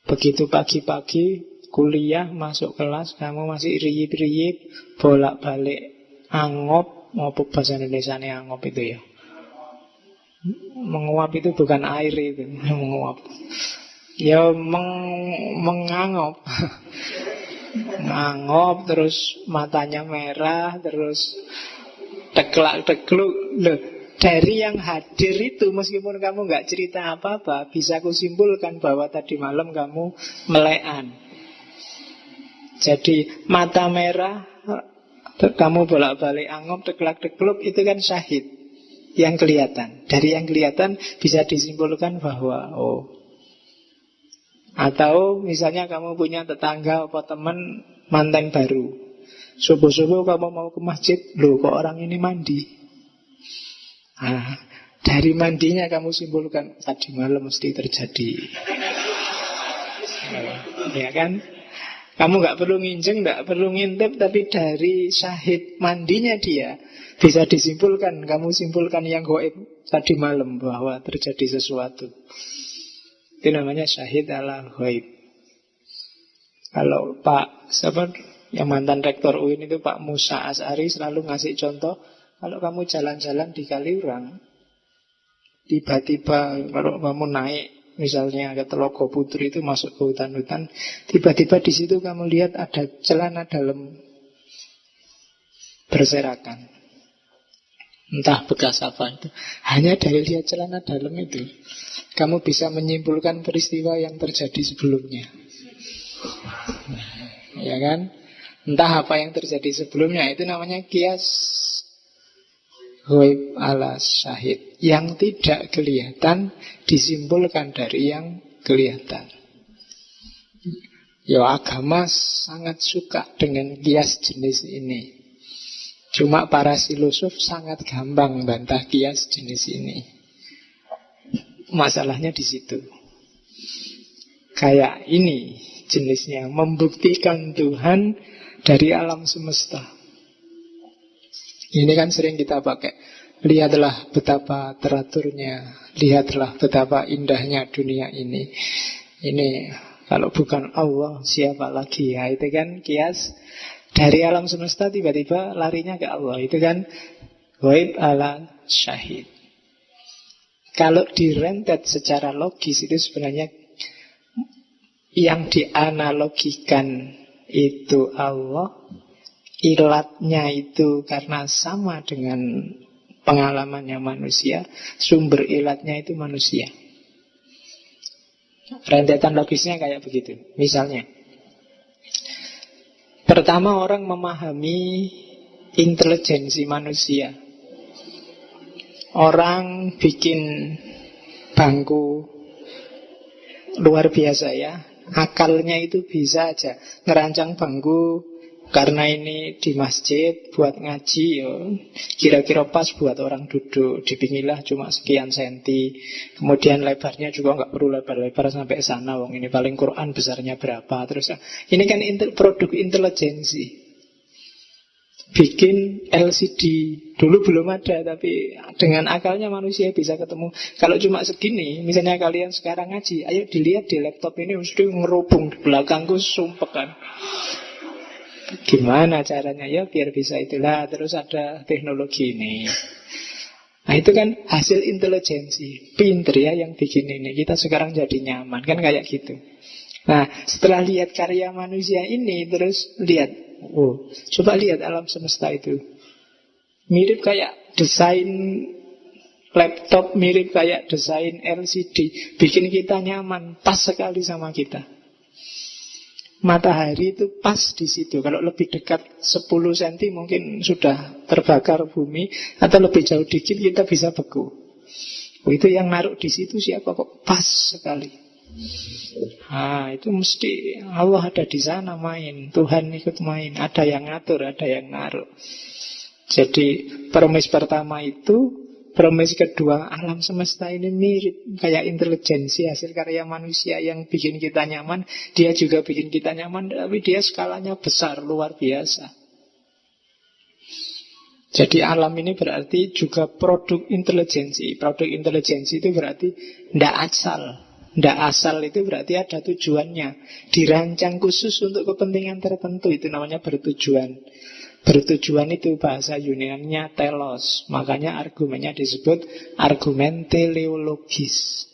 [SPEAKER 1] Begitu pagi-pagi kuliah masuk kelas, kamu masih riyip-riyip, bolak-balik angop. Apa bahasa Indonesianya angop itu ya? Menguap itu bukan air itu, menguap. Ya mengangop. Ngangop, terus matanya merah, terus teklak-tekluk. Loh, Dari yang hadir itu, meskipun kamu nggak cerita apa-apa, bisa kusimpulkan bahwa tadi malam kamu melekan. Jadi mata merah, kamu bolak-balik angop, deklak-dekluk, itu kan syahid yang kelihatan. Dari yang kelihatan bisa disimpulkan bahwa atau misalnya kamu punya tetangga atau teman mantan baru, subuh-subuh kamu mau ke masjid, loh kok orang ini mandi. Dari mandinya kamu simpulkan tadi malam mesti terjadi. Ya kan? Kamu nggak perlu nginjeng, nggak perlu ngintip, tapi dari syahid mandinya dia bisa disimpulkan. Kamu simpulkan yang gaib tadi malam bahwa terjadi sesuatu. Itu namanya syahid ala gaib. Kalau Pak yang mantan rektor UIN itu Pak Musa As'ari selalu ngasih contoh, kalau kamu jalan-jalan di Kaliurang, tiba-tiba kalau kamu naik misalnya ke Telogo Putri itu masuk ke hutan-hutan, tiba-tiba di situ kamu lihat ada celana dalam berserakan. Entah bekas apa itu. Hanya dari lihat celana dalam itu, kamu bisa menyimpulkan peristiwa yang terjadi sebelumnya. Ya kan? Entah apa yang terjadi sebelumnya, itu namanya kias ghaib ala syahid. Yang tidak kelihatan disimpulkan dari yang kelihatan. Ya, agama sangat suka dengan kias jenis ini. Cuma para filosof sangat gampang bantah kias jenis ini. Masalahnya di situ. Kayak ini jenisnya, membuktikan Tuhan dari alam semesta. Ini kan sering kita pakai. Lihatlah betapa teraturnya, lihatlah betapa indahnya dunia ini. Ini kalau bukan Allah siapa lagi? Ya, itu kan kias dari alam semesta tiba-tiba larinya ke Allah. Itu kan ghaib ala syahid. Kalau direntet secara logis itu sebenarnya yang dianalogikan itu Allah, ilatnya itu karena sama dengan pengalamannya manusia, sumber ilatnya itu manusia. Rentetan logisnya kayak begitu. Misalnya, pertama orang memahami intelijensi manusia. Orang bikin bangku luar biasa ya. Akalnya itu bisa aja ngerancang bangku karena ini di masjid buat ngaji ya, kira-kira pas buat orang duduk. Di pinggirlah cuma sekian senti. Kemudian lebarnya juga nggak perlu lebar-lebar sampai sana. Wong ini paling Quran besarnya berapa. Terus ini kan produk intelijensi. Bikin LCD dulu belum ada, tapi dengan akalnya manusia bisa ketemu. Kalau cuma segini, misalnya kalian sekarang ngaji, ayo dilihat di laptop ini mesti ngerubung di belakangku, sumpek kan. Gimana caranya ya biar bisa itulah. Terus ada teknologi ini. Nah itu kan hasil intelijensi. Pinter ya yang bikin ini. Kita sekarang jadi nyaman kan kayak gitu. Nah setelah lihat karya manusia ini, terus lihat, coba lihat alam semesta itu. Mirip kayak desain laptop, mirip kayak desain LCD. Bikin kita nyaman, pas sekali sama kita. Matahari itu pas di situ. Kalau lebih dekat 10 cm mungkin sudah terbakar bumi, atau lebih jauh dikit kita bisa beku. Itu yang naruh di situ siapa kok? Pas sekali. Itu mesti Allah ada di sana main, Tuhan ikut main, ada yang ngatur, ada yang naruh. Jadi premis pertama itu, premis kedua, alam semesta ini mirip kayak intelijensi hasil karya manusia yang bikin kita nyaman. Dia juga bikin kita nyaman, tapi dia skalanya besar, luar biasa. Jadi alam ini berarti juga produk intelijensi. Produk intelijensi itu berarti tidak asal. Tidak asal itu berarti ada tujuannya. Dirancang khusus untuk kepentingan tertentu. Itu namanya bertujuan. Bertujuan itu bahasa Yunaninya telos. Makanya argumennya disebut argumen teleologis.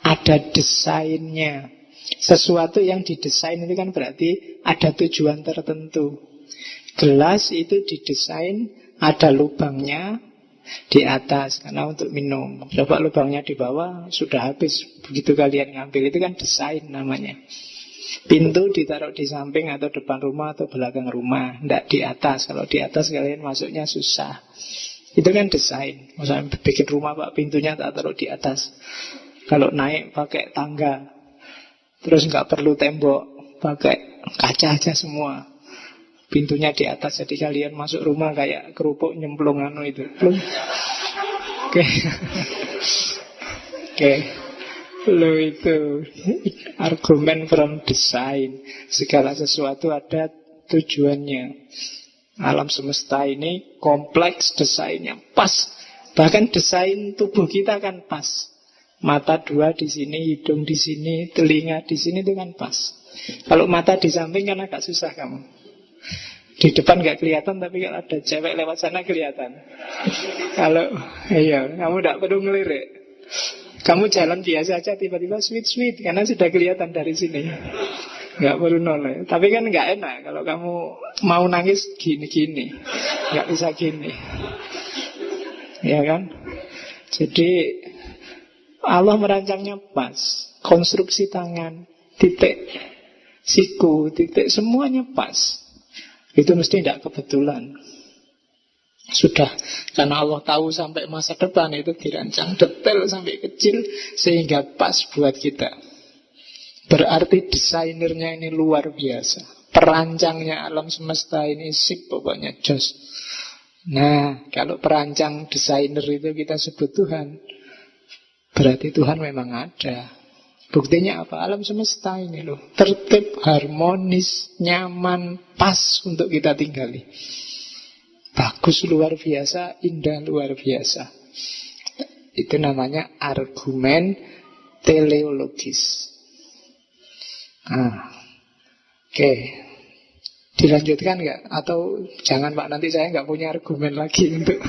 [SPEAKER 1] Ada desainnya. Sesuatu yang didesain itu kan berarti ada tujuan tertentu. Gelas itu didesain ada lubangnya di atas karena untuk minum. Coba lubangnya di bawah, sudah habis. Begitu kalian ngambil, itu kan desain namanya. Pintu ditaruh di samping atau depan rumah atau belakang rumah, tidak di atas. Kalau di atas kalian masuknya susah. Itu kan desain. Misalnya bikin rumah pak, pintunya tak taruh di atas. Kalau naik pakai tangga, terus nggak perlu tembok, pakai kaca aja semua. Pintunya di atas, jadi kalian masuk rumah kayak kerupuk nyemplung itu. Oke. Oke. Lo itu argumen from design. Segala sesuatu ada tujuannya. Alam semesta ini kompleks, desainnya pas. Bahkan desain tubuh kita kan pas. Mata dua di sini, hidung di sini, telinga di sini, itu kan pas. Kalau mata di samping kan agak susah kamu. Di depan gak kelihatan, tapi kalau ada cewek lewat sana kelihatan. Kalau kamu gak perlu ngelirik. Kamu jalan biasa aja, tiba-tiba sweet karena sudah kelihatan dari sini. Gak perlu noleh. Tapi kan gak enak kalau kamu mau nangis gini-gini, gak bisa gini. Ya kan? Jadi Allah merancangnya pas. Konstruksi tangan, titik siku, titik semuanya pas. Itu mesti tidak kebetulan. Sudah, karena Allah tahu sampai masa depan itu dirancang detail sampai kecil sehingga pas buat kita. Berarti desainernya ini luar biasa. Perancangnya alam semesta ini sip pokoknya, jos. Nah, kalau perancang desainer itu kita sebut Tuhan, berarti Tuhan memang ada. Buktinya apa? Alam semesta ini loh, tertib, harmonis, nyaman, pas untuk kita tinggali. Bagus luar biasa, indah luar biasa. Itu namanya argumen teleologis. Oke. Dilanjutkan nggak? Atau jangan Pak, nanti saya nggak punya argumen lagi untuk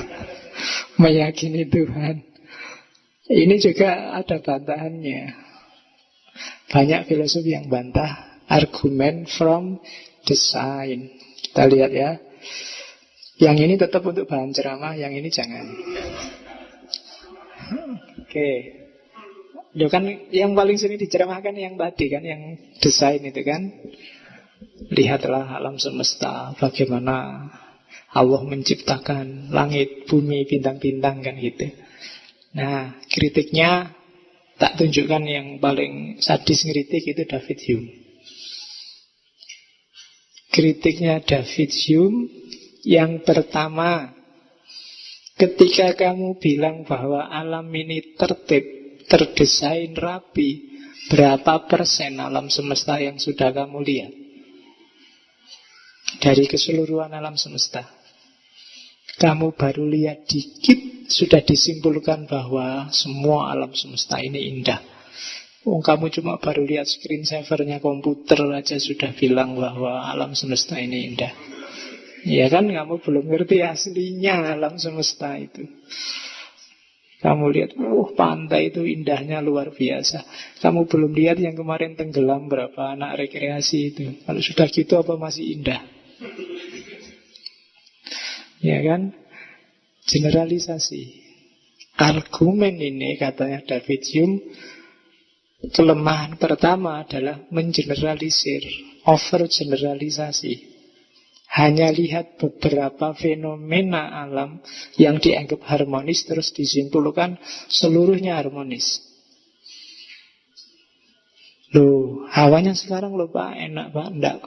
[SPEAKER 1] meyakini Tuhan. Ini juga ada bantahannya. Banyak filosof yang bantah argumen from design. Kita lihat ya. Yang ini tetap untuk bahan ceramah, yang ini jangan. Oke. Itu kan yang paling sering diceramahkan yang tadi kan, yang desain itu kan. Lihatlah alam semesta, bagaimana Allah menciptakan langit, bumi, bintang-bintang kan gitu. Nah, kritiknya tak tunjukkan yang paling sadis ngeritik itu David Hume. Kritiknya David Hume yang pertama, ketika kamu bilang bahwa alam ini tertib, terdesain rapi, berapa persen alam semesta yang sudah kamu lihat? Dari keseluruhan alam semesta, kamu baru lihat dikit, sudah disimpulkan bahwa semua alam semesta ini indah. Kamu cuma baru lihat screensavernya komputer aja sudah bilang bahwa alam semesta ini indah. Ya kan, kamu belum ngerti aslinya alam semesta itu. Kamu lihat, pantai itu indahnya luar biasa. Kamu belum lihat yang kemarin tenggelam berapa anak rekreasi itu. Kalau sudah gitu apa masih indah? Ya kan? Generalisasi. Argumen ini katanya David Hume, kelemahan pertama adalah mengeneralisir, overgeneralisasi. Hanya lihat beberapa fenomena alam yang dianggap harmonis, terus disimpulkan seluruhnya harmonis. Loh, hawanya sekarang loh Pak, enak Pak, enggak.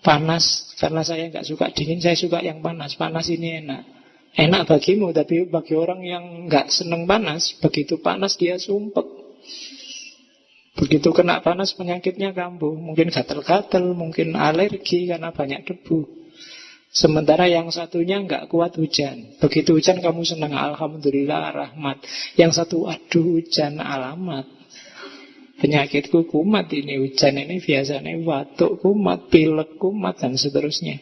[SPEAKER 1] Panas, karena saya nggak suka dingin, saya suka yang panas. Panas ini enak. Enak bagimu, tapi bagi orang yang nggak seneng panas, begitu panas dia sumpek. Begitu kena panas penyakitnya kambuh. Mungkin gatal-gatal, mungkin alergi karena banyak debu. Sementara yang satunya nggak kuat hujan. Begitu hujan kamu senang, alhamdulillah, rahmat. Yang satu, aduh hujan, alamat. Penyakitku kumat ini, hujan ini biasanya batuk kumat, pilek kumat, dan seterusnya.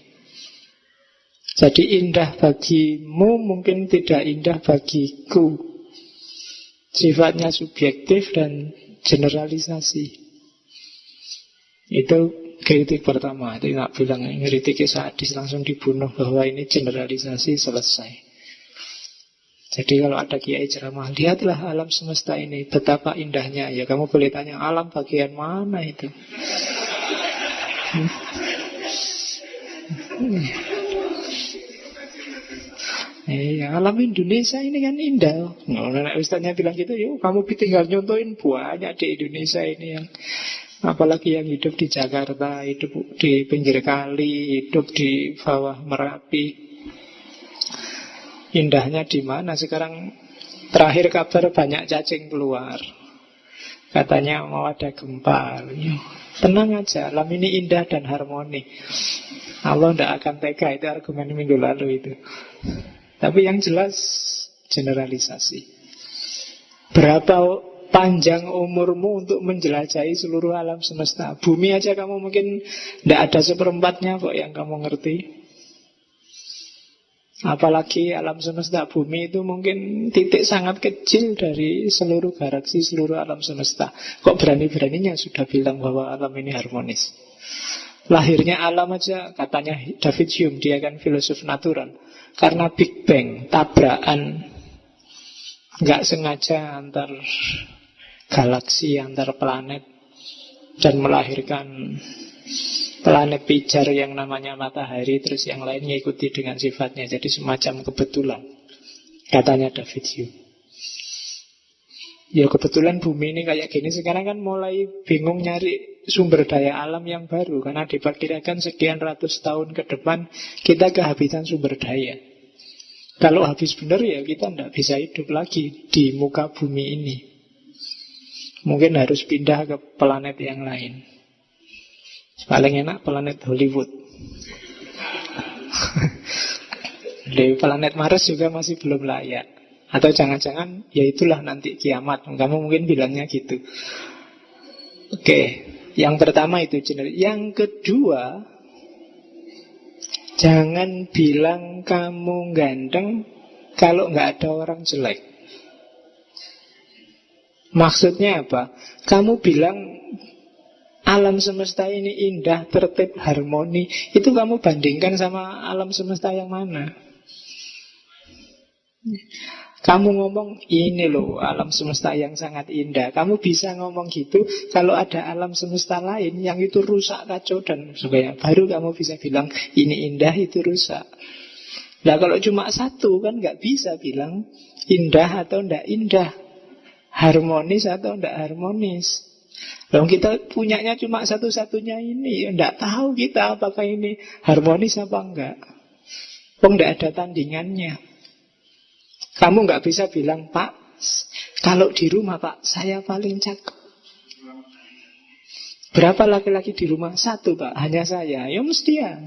[SPEAKER 1] Jadi indah bagimu mungkin tidak indah bagiku. Sifatnya subjektif dan generalisasi. Itu kritik pertama itu nggak bilang kritik sadis langsung dibunuh, bahwa ini generalisasi, selesai. Jadi kalau ada kiai ceramah, lihatlah alam semesta ini betapa indahnya. Ya kamu boleh tanya, alam bagian mana itu? Alam Indonesia ini kan indah. Nah, ustaznya bilang gitu, yuk kamu tinggal nyontoin banyak di Indonesia ini yang, apalagi yang hidup di Jakarta, hidup di pinggir kali, hidup di bawah Merapi. Indahnya di mana? Sekarang terakhir kabar banyak cacing keluar. Katanya mau ada gempa. Tenang aja, alam ini indah dan harmoni. Allah tidak akan tega, itu argumen minggu lalu itu. Tapi yang jelas generalisasi. Berapa panjang umurmu untuk menjelajahi seluruh alam semesta? Bumi aja kamu mungkin tidak ada seperempatnya kok yang kamu ngerti. Apalagi alam semesta, bumi itu mungkin titik sangat kecil dari seluruh galaksi, seluruh alam semesta. Kok berani-beraninya sudah bilang bahwa alam ini harmonis? Lahirnya alam aja, katanya David Hume, dia kan filosof natural, karena Big Bang, tabrakan nggak sengaja antar galaksi, antar planet, dan melahirkan planet pijar yang namanya matahari, terus yang lainnya ikuti dengan sifatnya. Jadi semacam kebetulan, katanya David Hume. Ya kebetulan bumi ini kayak gini. Sekarang kan mulai bingung nyari sumber daya alam yang baru, karena diperkirakan sekian ratus tahun ke depan kita kehabisan sumber daya. Kalau habis benar ya kita tidak bisa hidup lagi di muka bumi ini. Mungkin harus pindah ke planet yang lain. Paling enak planet Hollywood. Di planet Mars juga masih belum layak. Atau jangan-jangan ya itulah nanti kiamat. Kamu mungkin bilangnya gitu. Oke, yang pertama itu general. Yang kedua, jangan bilang kamu ganteng kalau nggak ada orang jelek. Maksudnya apa? Kamu bilang alam semesta ini indah, tertib, harmoni. Itu kamu bandingkan sama alam semesta yang mana? Kamu ngomong ini loh alam semesta yang sangat indah. Kamu bisa ngomong gitu kalau ada alam semesta lain yang itu rusak, kacau dan sebagainya. Baru kamu bisa bilang ini indah, itu rusak. Nah kalau cuma satu kan nggak bisa bilang indah atau ndak indah, harmonis atau ndak harmonis. Kalau kita punyanya cuma satu-satunya ini, ya ndak tahu kita apakah ini harmonis apa enggak. Kok ndak ada tandingannya. Kamu nggak bisa bilang, Pak, kalau di rumah Pak, saya paling cakep. Berapa laki-laki di rumah? Satu Pak, hanya saya. Ya mesti ya.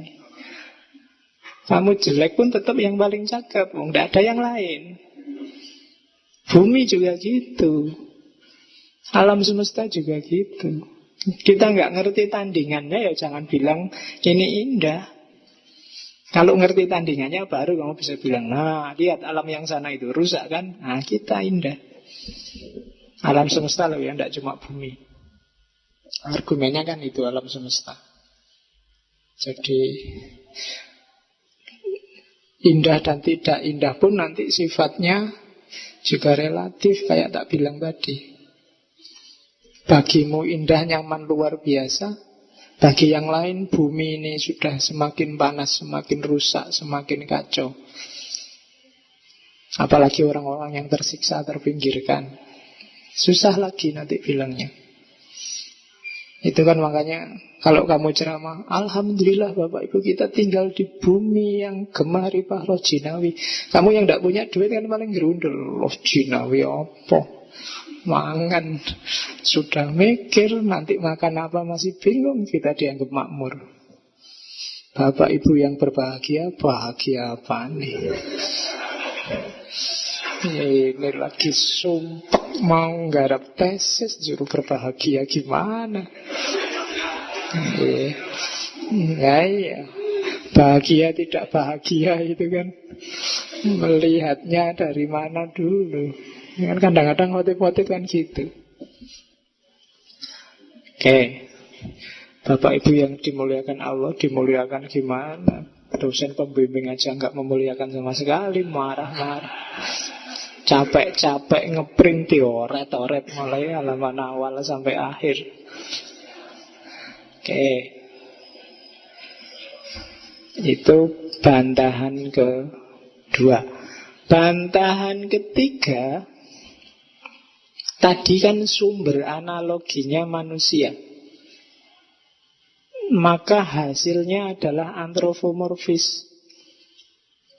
[SPEAKER 1] Kamu jelek pun tetap yang paling cakep. Nggak ada yang lain. Bumi juga gitu. Alam semesta juga gitu. Kita nggak ngerti tandingannya, ya jangan bilang ini indah. Kalau ngerti tandingannya baru kamu bisa bilang, nah lihat alam yang sana itu rusak kan? Nah kita indah. Alam semesta loh ya, tidak cuma bumi. Argumennya kan itu alam semesta. Jadi indah dan tidak indah pun nanti sifatnya juga relatif, kayak tak bilang tadi. Bagimu indah, nyaman, luar biasa. Bagi yang lain bumi ini sudah semakin panas, semakin rusak, semakin kacau. Apalagi orang-orang yang tersiksa, terpinggirkan. Susah lagi nanti bilangnya. Itu kan makanya kalau kamu ceramah, alhamdulillah Bapak Ibu kita tinggal di bumi yang gemari Loh Jinawi. Kamu yang tidak punya duit kan paling gerundel. Loh Jinawi apa? Mangan sudah mikir nanti makan apa masih bingung, kita dianggap makmur. Bapak Ibu yang berbahagia, bahagia apa nih? Ini lagi sumpek mau nggarap tesis juru berbahagia gimana? Ya, bahagia tidak bahagia itu kan melihatnya dari mana dulu. Kan kadang-kadang motif-motif kan gitu. Oke. Bapak ibu yang dimuliakan Allah, dimuliakan gimana? Dosen pembimbing aja nggak memuliakan sama sekali, marah-marah. Capek-capek ngeprint dioret-oret mulai halaman awal sampai akhir. Oke. Itu bantahan kedua. Bantahan ketiga, tadi kan sumber analoginya manusia. Maka hasilnya adalah antropomorfis.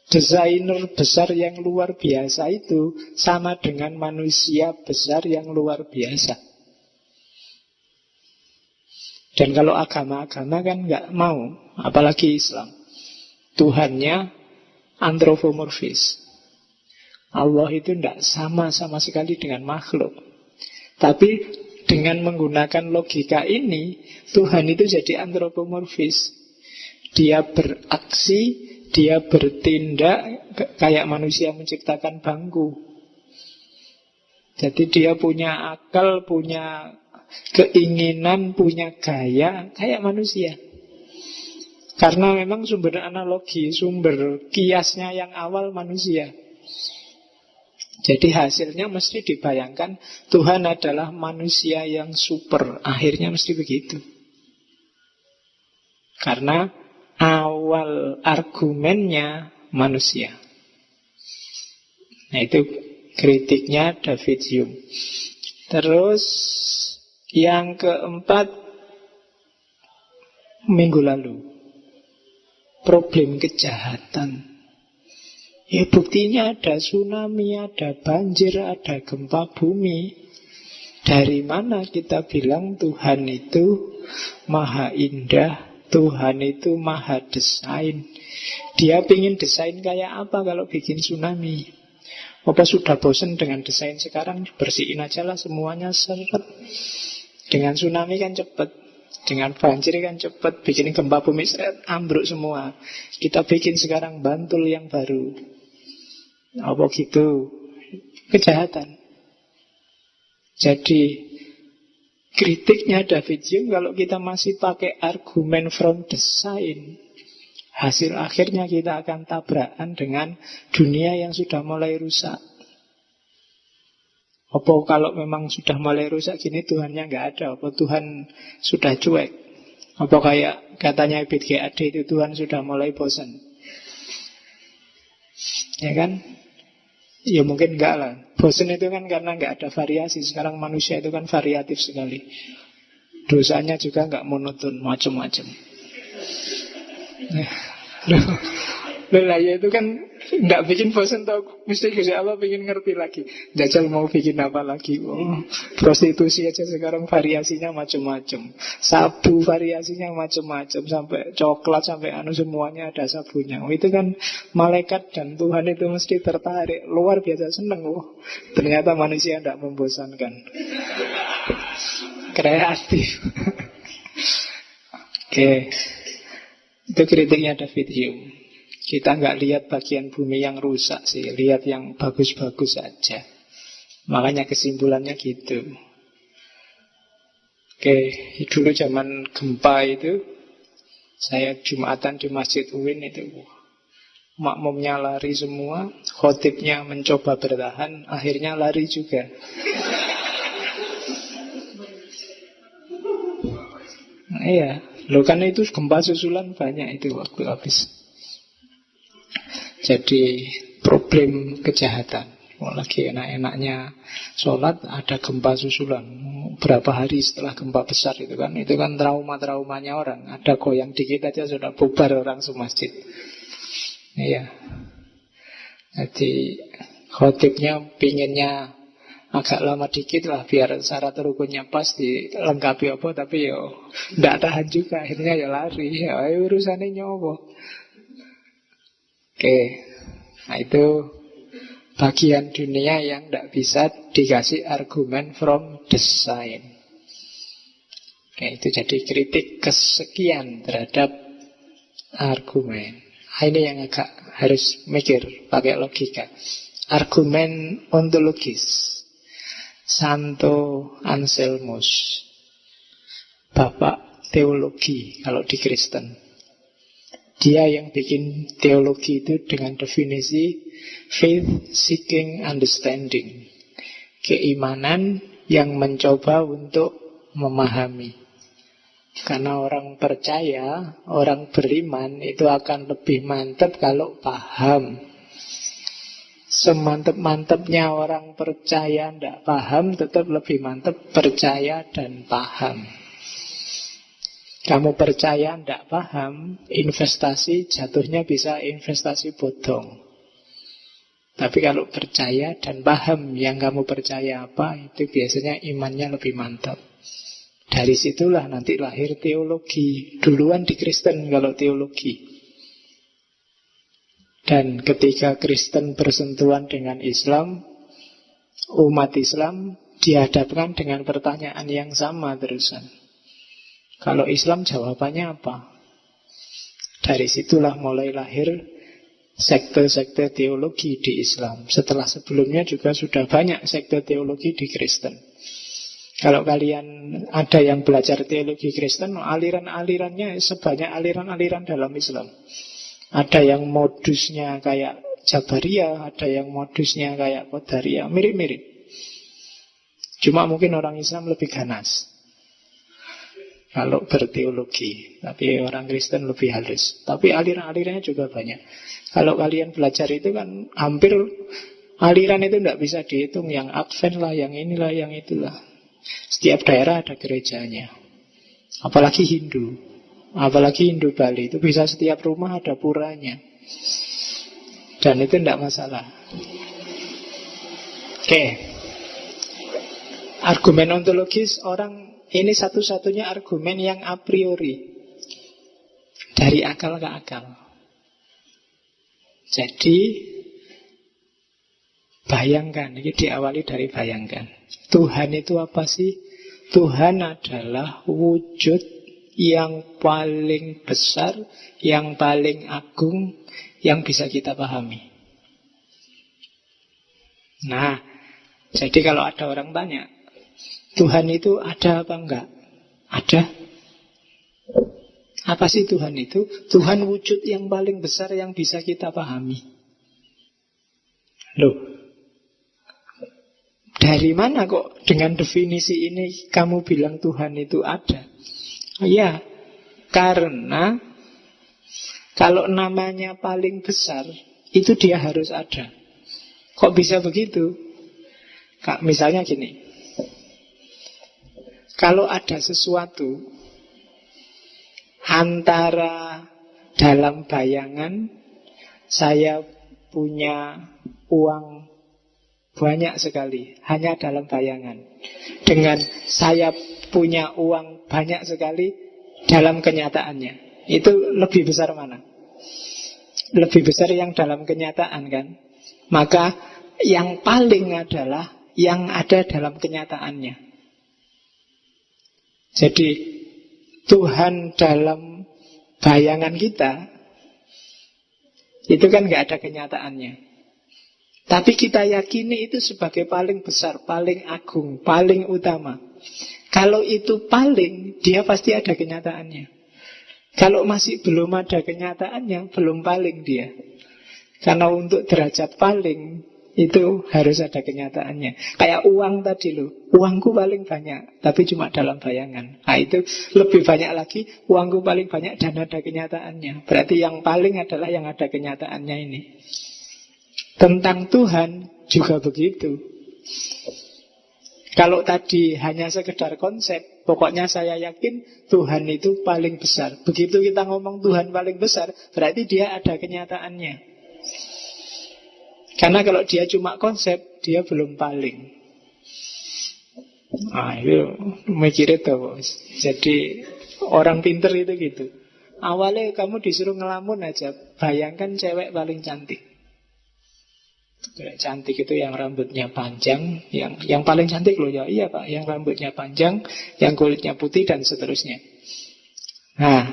[SPEAKER 1] Desainer besar yang luar biasa itu sama dengan manusia besar yang luar biasa. Dan kalau agama-agama kan nggak mau, apalagi Islam, Tuhannya antropomorfis. Allah itu tidak sama sekali dengan makhluk. Tapi dengan menggunakan logika ini, Tuhan itu jadi antropomorfis. Dia beraksi, dia bertindak kayak manusia menciptakan bangku. Jadi dia punya akal, punya keinginan, punya gaya kayak manusia. Karena memang sumber analogi, sumber kiasnya yang awal manusia. Jadi hasilnya mesti dibayangkan Tuhan adalah manusia yang super. Akhirnya mesti begitu. Karena awal argumennya manusia. Nah itu kritiknya David Hume. Terus yang keempat, minggu lalu, problem kejahatan. Ya buktinya ada tsunami, ada banjir, ada gempa bumi. Dari mana kita bilang Tuhan itu maha indah, Tuhan itu maha desain? Dia ingin desain kayak apa kalau bikin tsunami? Apa sudah bosan dengan desain sekarang? Bersihin aja lah semuanya seret. Dengan tsunami kan cepet, dengan banjir kan cepet, bikin gempa bumi seret, ambruk semua. Kita bikin sekarang Bantul yang baru. Apa gitu? Kejahatan. Jadi kritiknya David Hume, kalau kita masih pakai argumen from design, hasil akhirnya kita akan tabrakan dengan dunia yang sudah mulai rusak. Apa kalau memang sudah mulai rusak gini Tuhannya nggak ada? Apa Tuhan sudah cuek? Apa kayak katanya Ebit GAD itu Tuhan sudah mulai bosan? Ya kan? Ya mungkin enggak lah. Bosan itu kan karena enggak ada variasi. Sekarang manusia itu kan variatif sekali. Dosanya juga enggak monoton, macam-macam. Lah ya itu kan enggak bikin bosan tau. Mesti Gusti Allah bikin ngerti lagi. Jajal mau bikin apa lagi? Oh, prostitusi aja sekarang variasinya macam-macam. Sabu variasinya macam-macam, sampai coklat sampai semuanya ada sabunya. Oh, itu kan malaikat dan Tuhan itu mesti tertarik. Luar biasa seneng. Oh, ternyata manusia tidak membosankan. Kreatif. Oke. Itu kritiknya David Hume. Kita nggak lihat bagian bumi yang rusak sih, lihat yang bagus-bagus saja. Makanya kesimpulannya gitu. Oke, dulu zaman gempa itu, saya Jumatan di Masjid Uin itu, makmumnya lari semua, khotibnya mencoba bertahan, akhirnya lari juga. Nah, iya, loh kan itu gempa susulan banyak itu waktu habis. Jadi problem kejahatan. Lagi enak-enaknya sholat ada gempa susulan. Berapa hari setelah gempa besar itu kan trauma-traumanya orang. Ada goyang dikit aja sudah bubar orang semasjid. Iya. Jadi khotibnya pinginnya agak lama dikit lah biar syarat rukunnya pas dilengkapi apa, tapi yo nggak tahan juga, akhirnya ya lari. Ya urusannya nyowo. Oke, nah itu bagian dunia yang tidak bisa dikasih argumen from design. Oke, itu jadi kritik kesekian terhadap argumen. Nah, ini yang agak harus mikir pakai logika. Argumen ontologis. Santo Anselmus, bapak teologi kalau di Kristen. Dia yang bikin teologi itu dengan definisi faith seeking understanding. Keimanan yang mencoba untuk memahami. Karena orang percaya, orang beriman itu akan lebih mantap kalau paham. Semantap-mantapnya orang percaya tidak paham, tetap lebih mantap percaya dan paham. Kamu percaya tidak paham, investasi jatuhnya bisa investasi bodong. Tapi kalau percaya dan paham yang kamu percaya apa, itu biasanya imannya lebih mantap. Dari situlah nanti lahir teologi. Duluan di Kristen kalau teologi. Dan ketika Kristen bersentuhan dengan Islam, umat Islam dihadapkan dengan pertanyaan yang sama terusan. Kalau Islam jawabannya apa? Dari situlah mulai lahir sekte-sekte teologi di Islam. Setelah sebelumnya juga sudah banyak sekte teologi di Kristen. Kalau kalian ada yang belajar teologi Kristen, aliran-alirannya sebanyak aliran-aliran dalam Islam. Ada yang modusnya kayak Jabariyah, ada yang modusnya kayak Qadariyah, mirip-mirip. Cuma mungkin orang Islam lebih ganas kalau berteologi, tapi orang Kristen lebih halus. Tapi aliran-alirannya juga banyak. Kalau kalian belajar itu kan hampir aliran itu tidak bisa dihitung. Yang Advent lah, yang inilah, yang itulah. Setiap daerah ada gerejanya. Apalagi Hindu. Apalagi Hindu Bali. Itu bisa setiap rumah ada puranya. Dan itu tidak masalah. Oke. Argumen ontologis orang ini satu-satunya argumen yang a priori. Dari akal ke akal. Jadi bayangkan, ini diawali dari bayangkan. Tuhan itu apa sih? Tuhan adalah wujud yang paling besar, yang paling agung, yang bisa kita pahami. Nah, jadi kalau ada orang tanya, Tuhan itu ada apa enggak? Ada. Apa sih Tuhan itu? Tuhan wujud yang paling besar yang bisa kita pahami. Loh, dari mana kok dengan definisi ini kamu bilang Tuhan itu ada? Ya, karena kalau namanya paling besar, itu dia harus ada. Kok bisa begitu? Misalnya gini, kalau ada sesuatu antara dalam bayangan saya punya uang banyak sekali, hanya dalam bayangan, dengan saya punya uang banyak sekali dalam kenyataannya, itu lebih besar mana? Lebih besar yang dalam kenyataan kan? Maka yang paling adalah yang ada dalam kenyataannya. Jadi Tuhan dalam bayangan kita itu kan gak ada kenyataannya. Tapi kita yakini itu sebagai paling besar, paling agung, paling utama. Kalau itu paling, dia pasti ada kenyataannya. Kalau masih belum ada kenyataannya, belum paling dia. Karena untuk derajat paling itu harus ada kenyataannya. Kayak uang tadi loh, uangku paling banyak, tapi cuma dalam bayangan. Nah itu lebih banyak lagi, uangku paling banyak dan ada kenyataannya. Berarti yang paling adalah yang ada kenyataannya ini. Tentang Tuhan juga begitu. Kalau tadi hanya sekedar konsep, pokoknya saya yakin Tuhan itu paling besar. Begitu kita ngomong Tuhan paling besar, berarti dia ada kenyataannya. Karena kalau dia cuma konsep, dia belum paling. Itu mikir itu. Jadi orang pinter itu gitu. Awalnya kamu disuruh ngelamun aja, bayangkan cewek paling cantik. Cewek cantik itu yang rambutnya panjang, yang paling cantik loh ya. Iya Pak, yang rambutnya panjang, yang kulitnya putih dan seterusnya. Nah,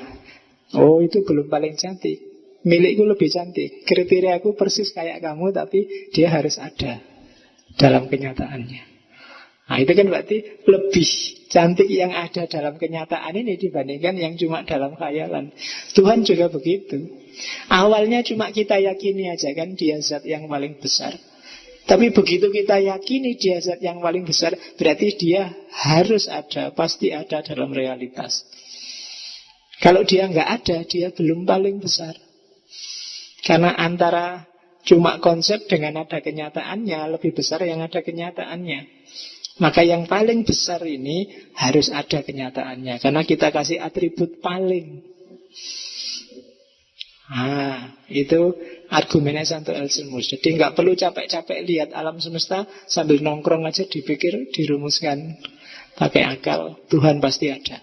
[SPEAKER 1] itu belum paling cantik. Milikku lebih cantik. Kriteriaku persis kayak kamu, tapi dia harus ada dalam kenyataannya. Nah, itu kan berarti lebih cantik yang ada dalam kenyataan ini dibandingkan yang cuma dalam khayalan. Tuhan juga begitu. Awalnya cuma kita yakini aja kan dia zat yang paling besar. Tapi begitu kita yakini dia zat yang paling besar, berarti dia harus ada, pasti ada dalam realitas. Kalau dia nggak ada, dia belum paling besar. Karena antara cuma konsep dengan ada kenyataannya, lebih besar yang ada kenyataannya. Maka yang paling besar ini harus ada kenyataannya, karena kita kasih atribut paling. Itu argumennya Santo Anselmus. Jadi nggak perlu capek-capek lihat alam semesta, sambil nongkrong aja dipikir, dirumuskan pakai akal. Tuhan pasti ada.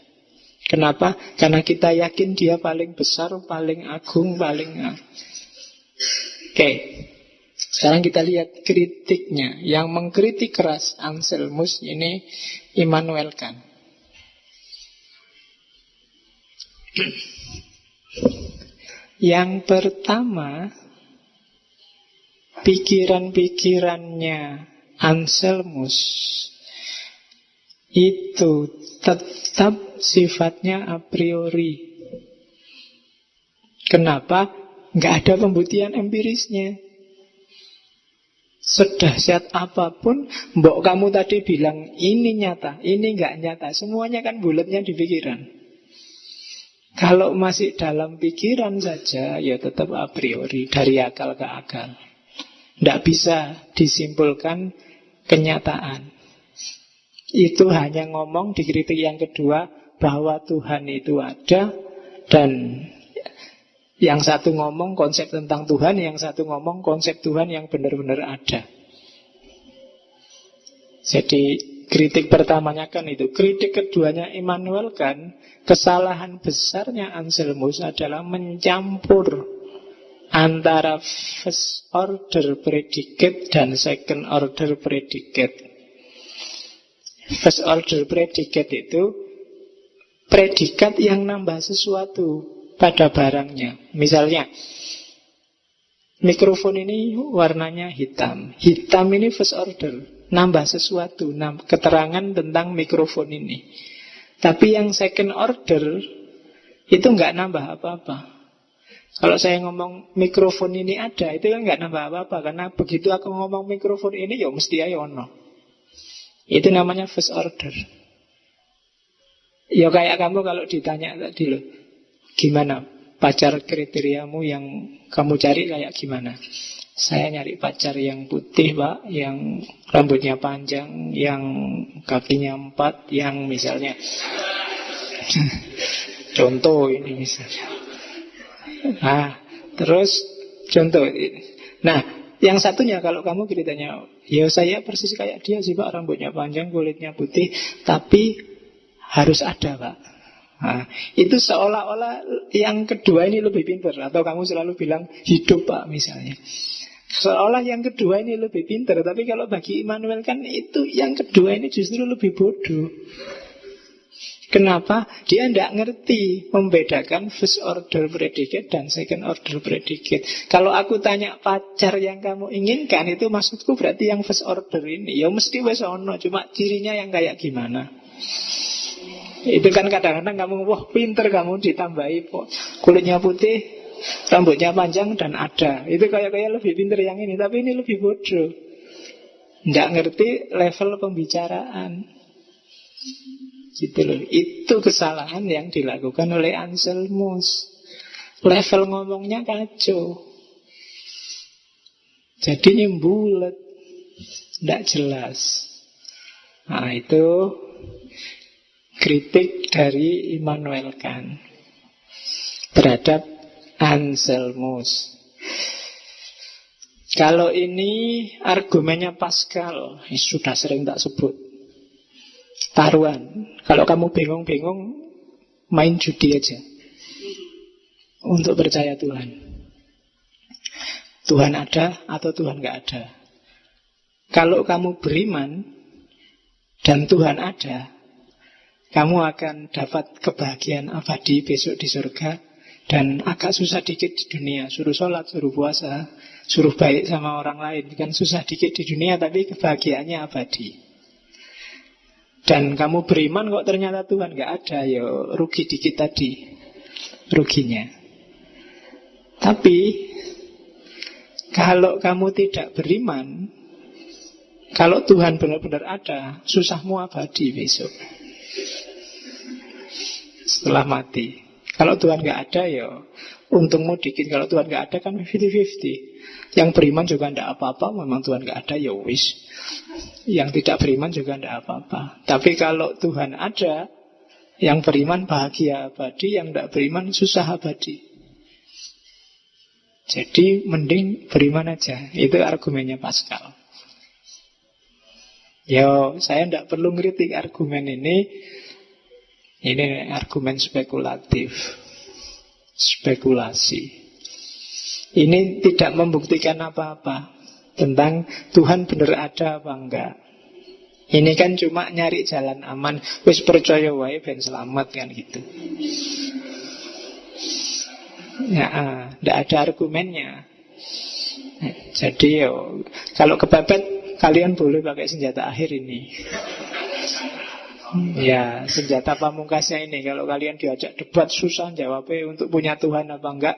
[SPEAKER 1] Kenapa? Karena kita yakin dia paling besar, paling agung, paling... Oke. Sekarang kita lihat kritiknya. Yang mengkritik keras Anselmus ini Immanuel Kant. Yang pertama, pikiran-pikirannya Anselmus itu tetap sifatnya a priori. Kenapa? Nggak ada pembuktian empirisnya. Sedahsyat apapun, mbok kamu tadi bilang ini nyata, ini nggak nyata, semuanya kan bulatnya di pikiran. Kalau masih dalam pikiran saja, ya tetap a priori, dari akal ke akal. Tidak bisa disimpulkan kenyataan. Itu hanya ngomong di kritik yang kedua, bahwa Tuhan itu ada, dan yang satu ngomong konsep tentang Tuhan, yang satu ngomong konsep Tuhan yang benar-benar ada. Jadi kritik pertamanya kan itu. Kritik keduanya Immanuel Kant, kesalahan besarnya Anselmus adalah mencampur antara first order predicate dan second order predicate. First order predicate itu predikat yang nambah sesuatu pada barangnya. Misalnya, mikrofon ini warnanya hitam. Hitam ini first order, nambah sesuatu, keterangan tentang mikrofon ini. Tapi yang second order itu nggak nambah apa-apa. Kalau saya ngomong mikrofon ini ada, itu kan nggak nambah apa-apa. Karena begitu aku ngomong mikrofon ini, ya mesti ayo ono. Itu namanya first order. Ya kayak kamu kalau ditanya tadi loh, gimana pacar kriteriamu yang kamu cari kayak gimana? Saya nyari pacar yang putih, Pak, yang rambutnya panjang, yang kakinya 4, yang misalnya contoh ini misalnya. Terus contoh. Nah, yang satunya kalau kamu ceritanya, ya saya persis kayak dia sih, Pak, rambutnya panjang, kulitnya putih, tapi harus ada, Pak. Itu seolah-olah yang kedua ini lebih pintar. Atau kamu selalu bilang hidup, Pak, misalnya. Seolah yang kedua ini lebih pintar. Tapi kalau bagi Immanuel kan itu yang kedua ini justru lebih bodoh. Kenapa? Dia tidak ngerti membedakan first order predicate dan second order predicate. Kalau aku tanya pacar yang kamu inginkan, itu maksudku berarti yang first order ini. Ya mesti wes ono, cuma cirinya yang kayak gimana. Itu kan kadang-kadang kamu, wah pinter kamu, ditambahi kulitnya putih, rambutnya panjang dan ada. Itu kayak lebih pinter yang ini, tapi ini lebih bodoh. Nggak ngerti level pembicaraan. Gitu loh. Itu kesalahan yang dilakukan oleh Anselmus. Level ngomongnya kacau. Jadi bulat, nggak jelas. Nah itu kritik dari Immanuel Kant terhadap Anselmus. Kalau ini argumennya Pascal, sudah sering tak sebut. Taruhan. Kalau kamu bingung-bingung, main judi aja untuk percaya Tuhan. Tuhan ada atau Tuhan gak ada. Kalau kamu beriman dan Tuhan ada, kamu akan dapat kebahagiaan abadi besok di surga. Dan agak susah dikit di dunia. Suruh sholat, suruh puasa, suruh baik sama orang lain. Kan susah dikit di dunia, tapi kebahagiaannya abadi. Dan kamu beriman kok ternyata Tuhan nggak ada, ya rugi dikit tadi ruginya. Tapi kalau kamu tidak beriman, kalau Tuhan benar-benar ada, susahmu abadi besok setelah mati. Kalau Tuhan nggak ada, ya untungmu dikit. Kalau Tuhan nggak ada kan 50-50. Yang beriman juga tidak apa-apa. Memang Tuhan nggak ada, ya wis. Yang tidak beriman juga tidak apa-apa. Tapi kalau Tuhan ada, yang beriman bahagia abadi, yang tidak beriman susah abadi. Jadi mending beriman aja. Itu argumennya Pascal. Yo, saya tidak perlu ngeritik argumen ini. Ini argumen spekulatif, spekulasi. Ini tidak membuktikan apa-apa tentang Tuhan benar ada apa enggak. Ini kan cuma nyari jalan aman. Wis percaya wae ben selamat kan gitu. Ya, tidak ada argumennya. Jadi yo, kalau kepepet kalian boleh pakai senjata akhir ini. Ya, senjata pamungkasnya ini. Kalau kalian diajak debat susah jawabnya untuk punya Tuhan apa enggak,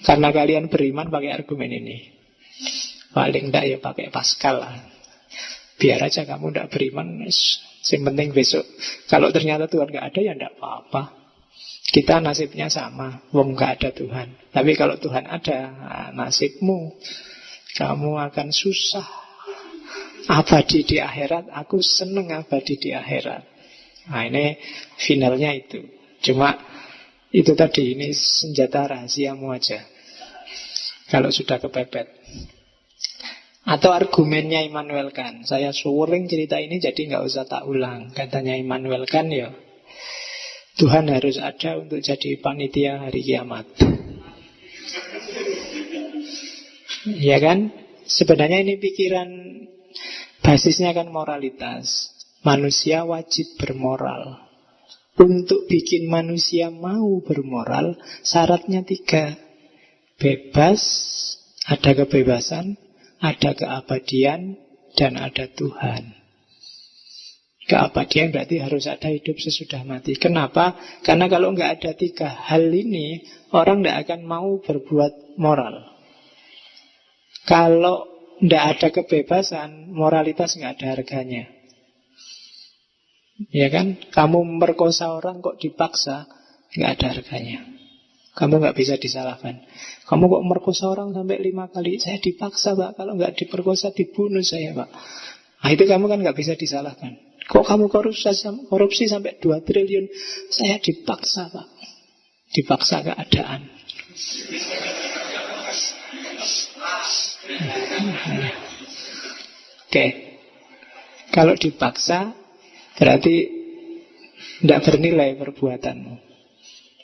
[SPEAKER 1] karena kalian beriman pakai argumen ini. Paling enggak ya pakai Pascal lah. Biar aja kamu enggak beriman, yang penting besok kalau ternyata Tuhan enggak ada, ya enggak apa-apa. Kita nasibnya sama, wong enggak ada Tuhan. Tapi kalau Tuhan ada, nasibmu, kamu akan susah abadi di akhirat. Aku seneng abadi di akhirat. Nah ini finalnya itu. Cuma itu tadi, ini senjata rahasiamu aja kalau sudah kepepet. Atau argumennya Immanuel Kant. Saya sering cerita ini jadi nggak usah tak ulang. Katanya Immanuel Kant, ya Tuhan harus ada untuk jadi panitia hari kiamat. Ya kan? Sebenarnya ini pikiran basisnya kan moralitas. Manusia wajib bermoral. Untuk bikin manusia mau bermoral, syaratnya 3. Bebas, ada kebebasan, ada keabadian, dan ada Tuhan. Keabadian berarti harus ada hidup sesudah mati. Kenapa? Karena kalau nggak ada 3 hal ini, orang nggak akan mau berbuat moral. Kalau nggak ada kebebasan, moralitas nggak ada harganya. Ya kan? Kamu memperkosa orang kok dipaksa, nggak ada harganya. Kamu nggak bisa disalahkan. Kamu kok merkosa orang sampai 5 kali, saya dipaksa Pak. Kalau nggak diperkosa dibunuh saya Pak. Nah itu kamu kan nggak bisa disalahkan. Kok kamu korupsi sampai 2 triliun, saya dipaksa Pak. Dipaksa keadaan. Oke. Kalau dipaksa berarti tidak bernilai perbuatanmu.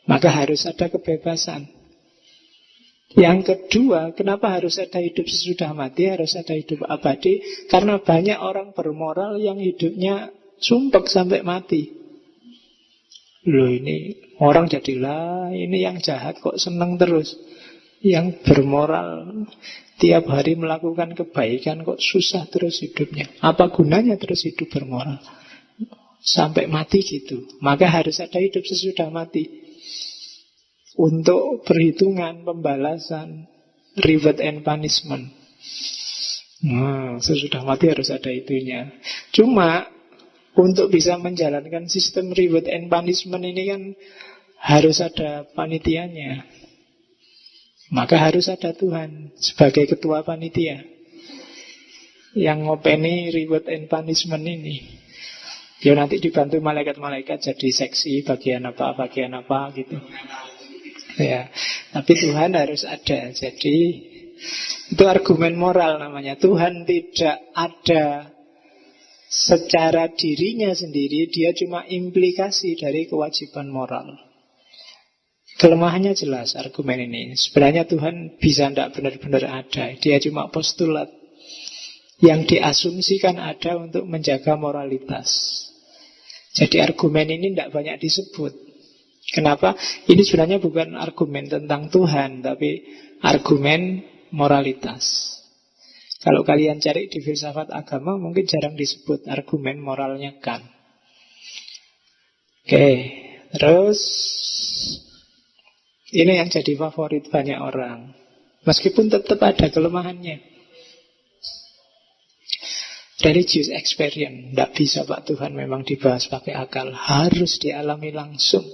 [SPEAKER 1] Maka harus ada kebebasan. Yang kedua, kenapa harus ada hidup sesudah mati, harus ada hidup abadi? Karena banyak orang bermoral yang hidupnya sumpek sampai mati. Loh ini orang jadilah, ini yang jahat kok senang terus. Yang bermoral tiap hari melakukan kebaikan kok susah terus hidupnya. Apa gunanya terus hidup bermoral? Sampai mati gitu. Maka harus ada hidup sesudah mati. Untuk perhitungan, pembalasan, reward and punishment. Nah, sesudah mati harus ada itunya. Cuma untuk bisa menjalankan sistem reward and punishment ini kan harus ada panitianya. Maka harus ada Tuhan sebagai ketua panitia yang ngopeni reward and punishment ini. Ya nanti dibantu malaikat-malaikat jadi seksi bagian apa gitu. Ya, tapi Tuhan harus ada. Jadi itu argumen moral namanya. Tuhan tidak ada secara dirinya sendiri, dia cuma implikasi dari kewajiban moral. Kelemahannya jelas argumen ini. Sebenarnya Tuhan bisa tidak benar-benar ada. Dia cuma postulat yang diasumsikan ada untuk menjaga moralitas. Jadi argumen ini tidak banyak disebut. Kenapa? Ini sebenarnya bukan argumen tentang Tuhan, tapi argumen moralitas. Kalau kalian cari di filsafat agama, mungkin jarang disebut argumen moralnya Kant. Oke, terus ini yang jadi favorit banyak orang. Meskipun tetap ada kelemahannya. Religious experience tidak bisa Pak Tuhan memang dibahas pakai akal. Harus dialami langsung.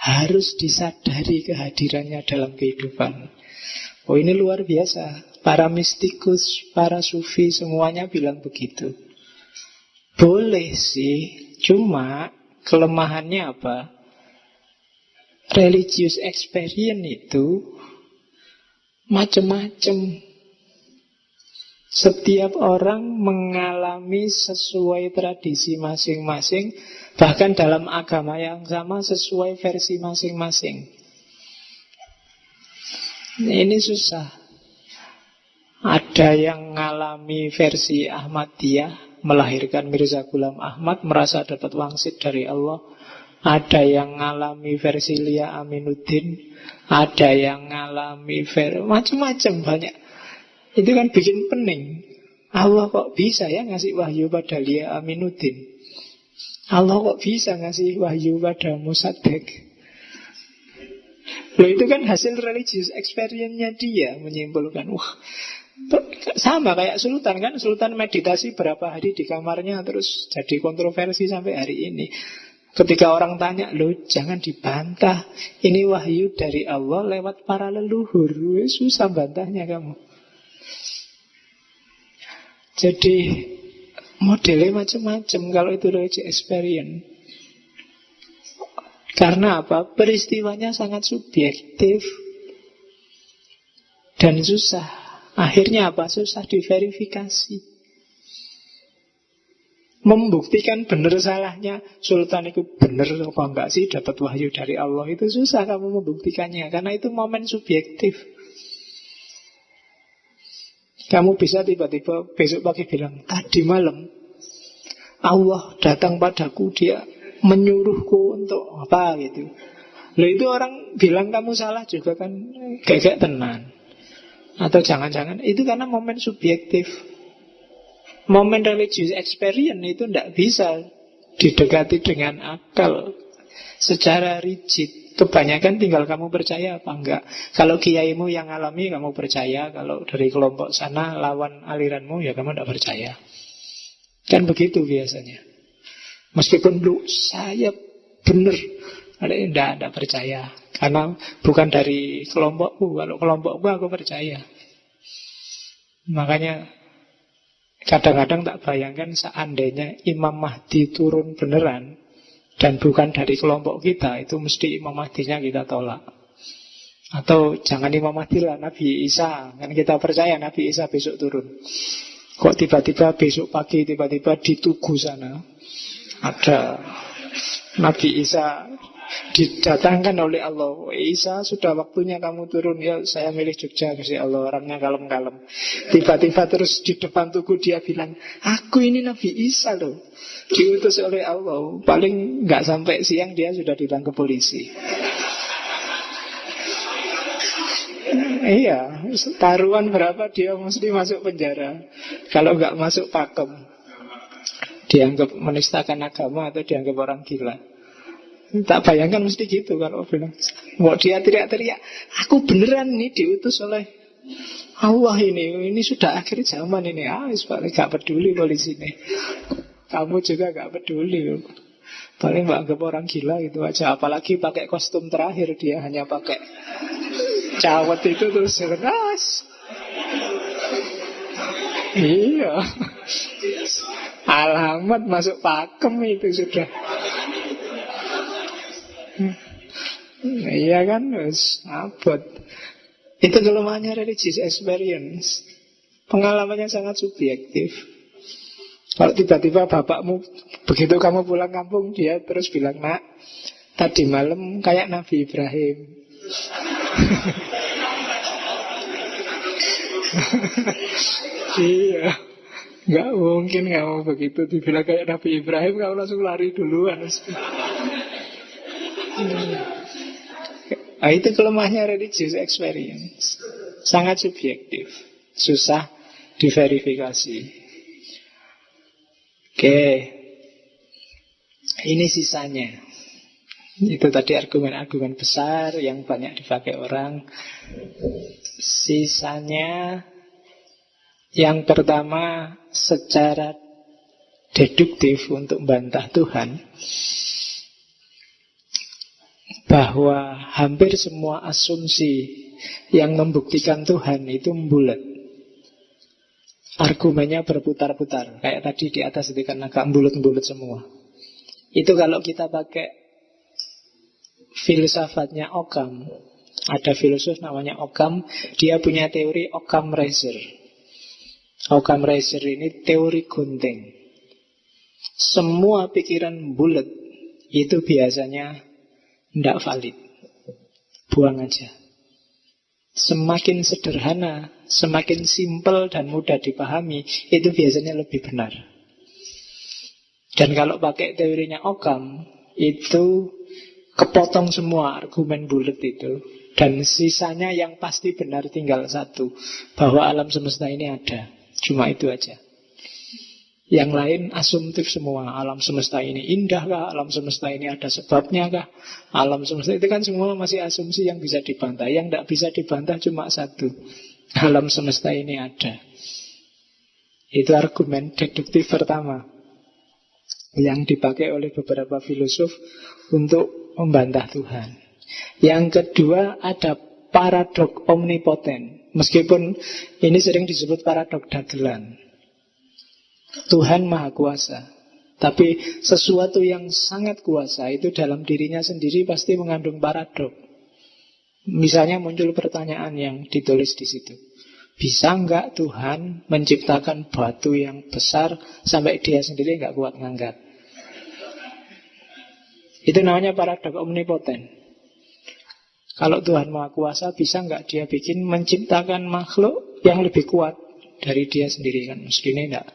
[SPEAKER 1] Harus disadari kehadirannya dalam kehidupan. Oh, ini luar biasa. Para mistikus, para sufi semuanya bilang begitu. Boleh sih, cuma kelemahannya apa? Religious experience itu macam-macam. Setiap orang mengalami sesuai tradisi masing-masing, bahkan dalam agama yang sama sesuai versi masing-masing. Ini susah. Ada yang mengalami versi Ahmadiyah, melahirkan Mirza Ghulam Ahmad, merasa dapat wangsit dari Allah. Ada yang mengalami versi Lia Aminuddin, ada yang mengalami versi macam-macam, banyak. Itu kan bikin pening. Allah kok bisa ya ngasih wahyu pada Lia Aminuddin? Allah kok bisa ngasih wahyu pada Mossadegh? Loh, itu kan hasil religious experience-nya dia menyimpulkan. Wah, sama kayak Sultan kan. Sultan meditasi berapa hari di kamarnya, terus jadi kontroversi sampai hari ini. Ketika orang tanya, loh jangan dibantah, ini wahyu dari Allah lewat para leluhur. Susah bantahnya kamu. Jadi modelnya macam-macam kalau itu religious experience. Karena apa? Peristiwanya sangat subjektif dan susah. Akhirnya apa? Susah diverifikasi. Membuktikan benar salahnya Sultan itu benar apa enggak sih dapat wahyu dari Allah, itu susah kamu membuktikannya, karena itu momen subjektif. Kamu bisa tiba-tiba besok pagi bilang, tadi malam Allah datang padaku, dia menyuruhku untuk apa gitu. Loh, itu orang bilang kamu salah juga kan, kayak tenan. Atau jangan-jangan itu karena momen subjektif. Momen religious experience itu tidak bisa didekati dengan akal secara rigid. Kebanyakan tinggal kamu percaya apa enggak. Kalau kiaimu yang alami kamu percaya, kalau dari kelompok sana lawan aliranmu ya kamu tidak percaya. Kan begitu biasanya. Meskipun lu saya benar, tidak percaya. Karena bukan dari kelompokku. Kalau kelompokku aku percaya. Makanya kadang-kadang tak bayangkan seandainya Imam Mahdi turun beneran dan bukan dari kelompok kita, itu mesti Imam Mahdinya kita tolak. Atau jangan Imam Mahdi lah, Nabi Isa. Kan kita percaya Nabi Isa besok turun. Kok tiba-tiba besok pagi tiba-tiba di Tugu sana ada Nabi Isa didatangkan oleh Allah. Isa, sudah waktunya kamu turun. Ya saya milih Jogja, Gusti Allah, orangnya kalem-kalem. Tiba-tiba terus di depan Tugu dia bilang, aku ini Nabi Isa loh, diutus oleh Allah. Paling nggak sampai siang dia sudah ditangkap polisi. Iya, taruhan berapa dia mesti masuk penjara. Kalau nggak masuk pakem, dianggap menistakan agama atau dianggap orang gila. Tak bayangkan mesti gitu kalau bilang. Mau dia teriak-teriak, aku beneran nih diutus oleh Allah ini sudah akhir zaman ini. Gak peduli polisi ini. Kamu juga gak peduli. Paling anggap orang gila gitu aja. Apalagi pakai kostum terakhir, dia hanya pakai cawet itu terus keras. Iya. Alamat masuk pakem itu sudah. Iya kan, abot. Itu kelemahannya religious experience. Pengalamannya sangat subjektif. Kalau tiba-tiba bapakmu, begitu kamu pulang kampung, dia terus bilang, nak, tadi malam kayak Nabi Ibrahim. Iya, nggak mungkin kamu begitu dibilang kayak Nabi Ibrahim, kamu langsung lari duluan. Nah, itu kelemahannya religious experience. Sangat subjektif, susah diverifikasi. Oke. Ini sisanya. Itu tadi argumen-argumen besar yang banyak dipakai orang. Sisanya, yang pertama, secara deduktif untuk membantah Tuhan, bahwa hampir semua asumsi yang membuktikan Tuhan itu bulat. Argumennya berputar-putar. Kayak tadi di atas itu kan agak bulat-bulat semua. Itu kalau kita pakai filsafatnya Occam. Ada filsuf namanya Occam. Dia punya teori Occam-Razor. Occam-Razor ini teori gunting. Semua pikiran bulat itu biasanya tidak valid. Buang aja. Semakin sederhana, semakin simpel dan mudah dipahami, itu biasanya lebih benar. Dan kalau pakai teorinya Occam, itu kepotong semua argumen bulat itu. Dan sisanya yang pasti benar tinggal satu, bahwa alam semesta ini ada. Cuma itu aja. Yang lain asumtif semua. Alam semesta ini indah kah? Alam semesta ini ada sebabnya kah? Alam semesta itu kan semua masih asumsi yang bisa dibantah. Yang tidak bisa dibantah cuma satu. Alam semesta ini ada. Itu argumen deduktif pertama yang dipakai oleh beberapa filosof untuk membantah Tuhan. Yang kedua, ada paradok omnipoten. Meskipun ini sering disebut paradok dagelan. Tuhan Maha Kuasa, tapi sesuatu yang sangat kuasa itu dalam dirinya sendiri pasti mengandung paradok. Misalnya muncul pertanyaan yang ditulis di situ. Bisa nggak Tuhan menciptakan batu yang besar sampai dia sendiri nggak kuat ngangkat? Itu namanya paradok omnipoten. Kalau Tuhan Maha Kuasa, bisa nggak dia bikin menciptakan makhluk yang lebih kuat dari dia sendiri? Kan mestinya enggak.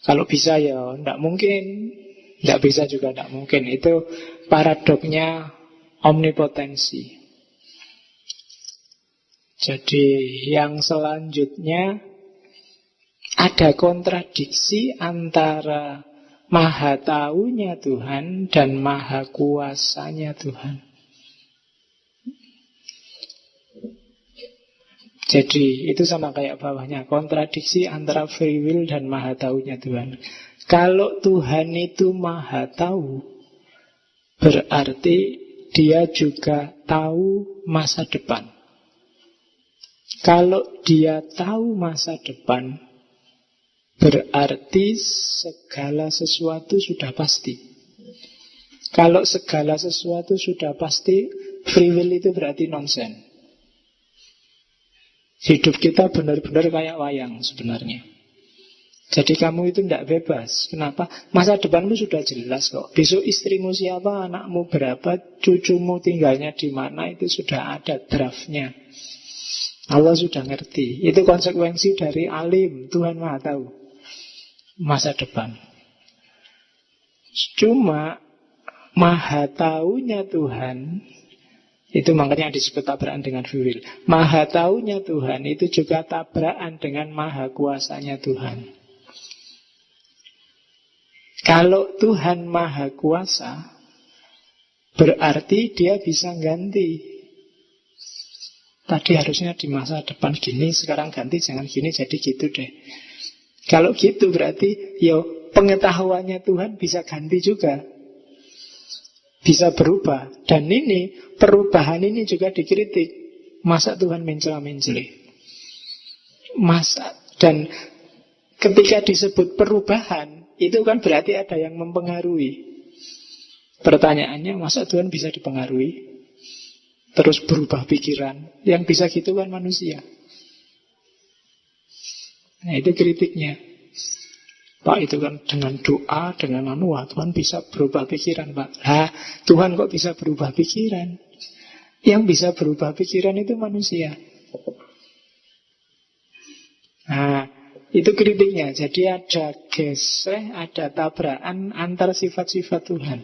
[SPEAKER 1] Kalau bisa ya tidak mungkin, tidak bisa juga tidak mungkin. Itu paradoknya omnipotensi. Jadi yang selanjutnya, ada kontradiksi antara maha taunya Tuhan dan maha kuasanya Tuhan. Jadi itu sama kayak bawahnya, kontradiksi antara free will dan maha taunya Tuhan. Kalau Tuhan itu maha tahu, berarti dia juga tahu masa depan. Kalau dia tahu masa depan, berarti segala sesuatu sudah pasti. Kalau segala sesuatu sudah pasti, free will itu berarti nonsen. Hidup kita benar-benar kayak wayang sebenarnya. Jadi kamu itu tidak bebas. Kenapa? Masa depanmu sudah jelas kok. Besok istrimu siapa, anakmu berapa, cucumu tinggalnya di mana, itu sudah ada draftnya. Allah sudah ngerti. Itu konsekuensi dari alim. Tuhan Maha Tahu masa depan. Cuma Maha Taunya Tuhan, itu makanya disebut tabrakan dengan free will. Maha taunya Tuhan itu juga tabrakan dengan maha kuasanya Tuhan. Kalau Tuhan maha kuasa, berarti dia bisa ganti. Tadi harusnya di masa depan gini, sekarang ganti, jangan gini, jadi gitu deh. Kalau gitu berarti pengetahuannya Tuhan bisa ganti juga. Bisa berubah. Dan ini, perubahan ini juga dikritik. Masa Tuhan mencela-menceli? Masa. Dan ketika disebut perubahan, itu kan berarti ada yang mempengaruhi. Pertanyaannya, masa Tuhan bisa dipengaruhi? Terus berubah pikiran? Yang bisa gitu kan manusia. Nah itu kritiknya. Pak, itu kan dengan doa, dengan Tuhan bisa berubah pikiran, Pak. Tuhan kok bisa berubah pikiran? Yang bisa berubah pikiran itu manusia. Nah, itu kritiknya. Jadi ada gesreh, ada tabrakan antar sifat-sifat Tuhan.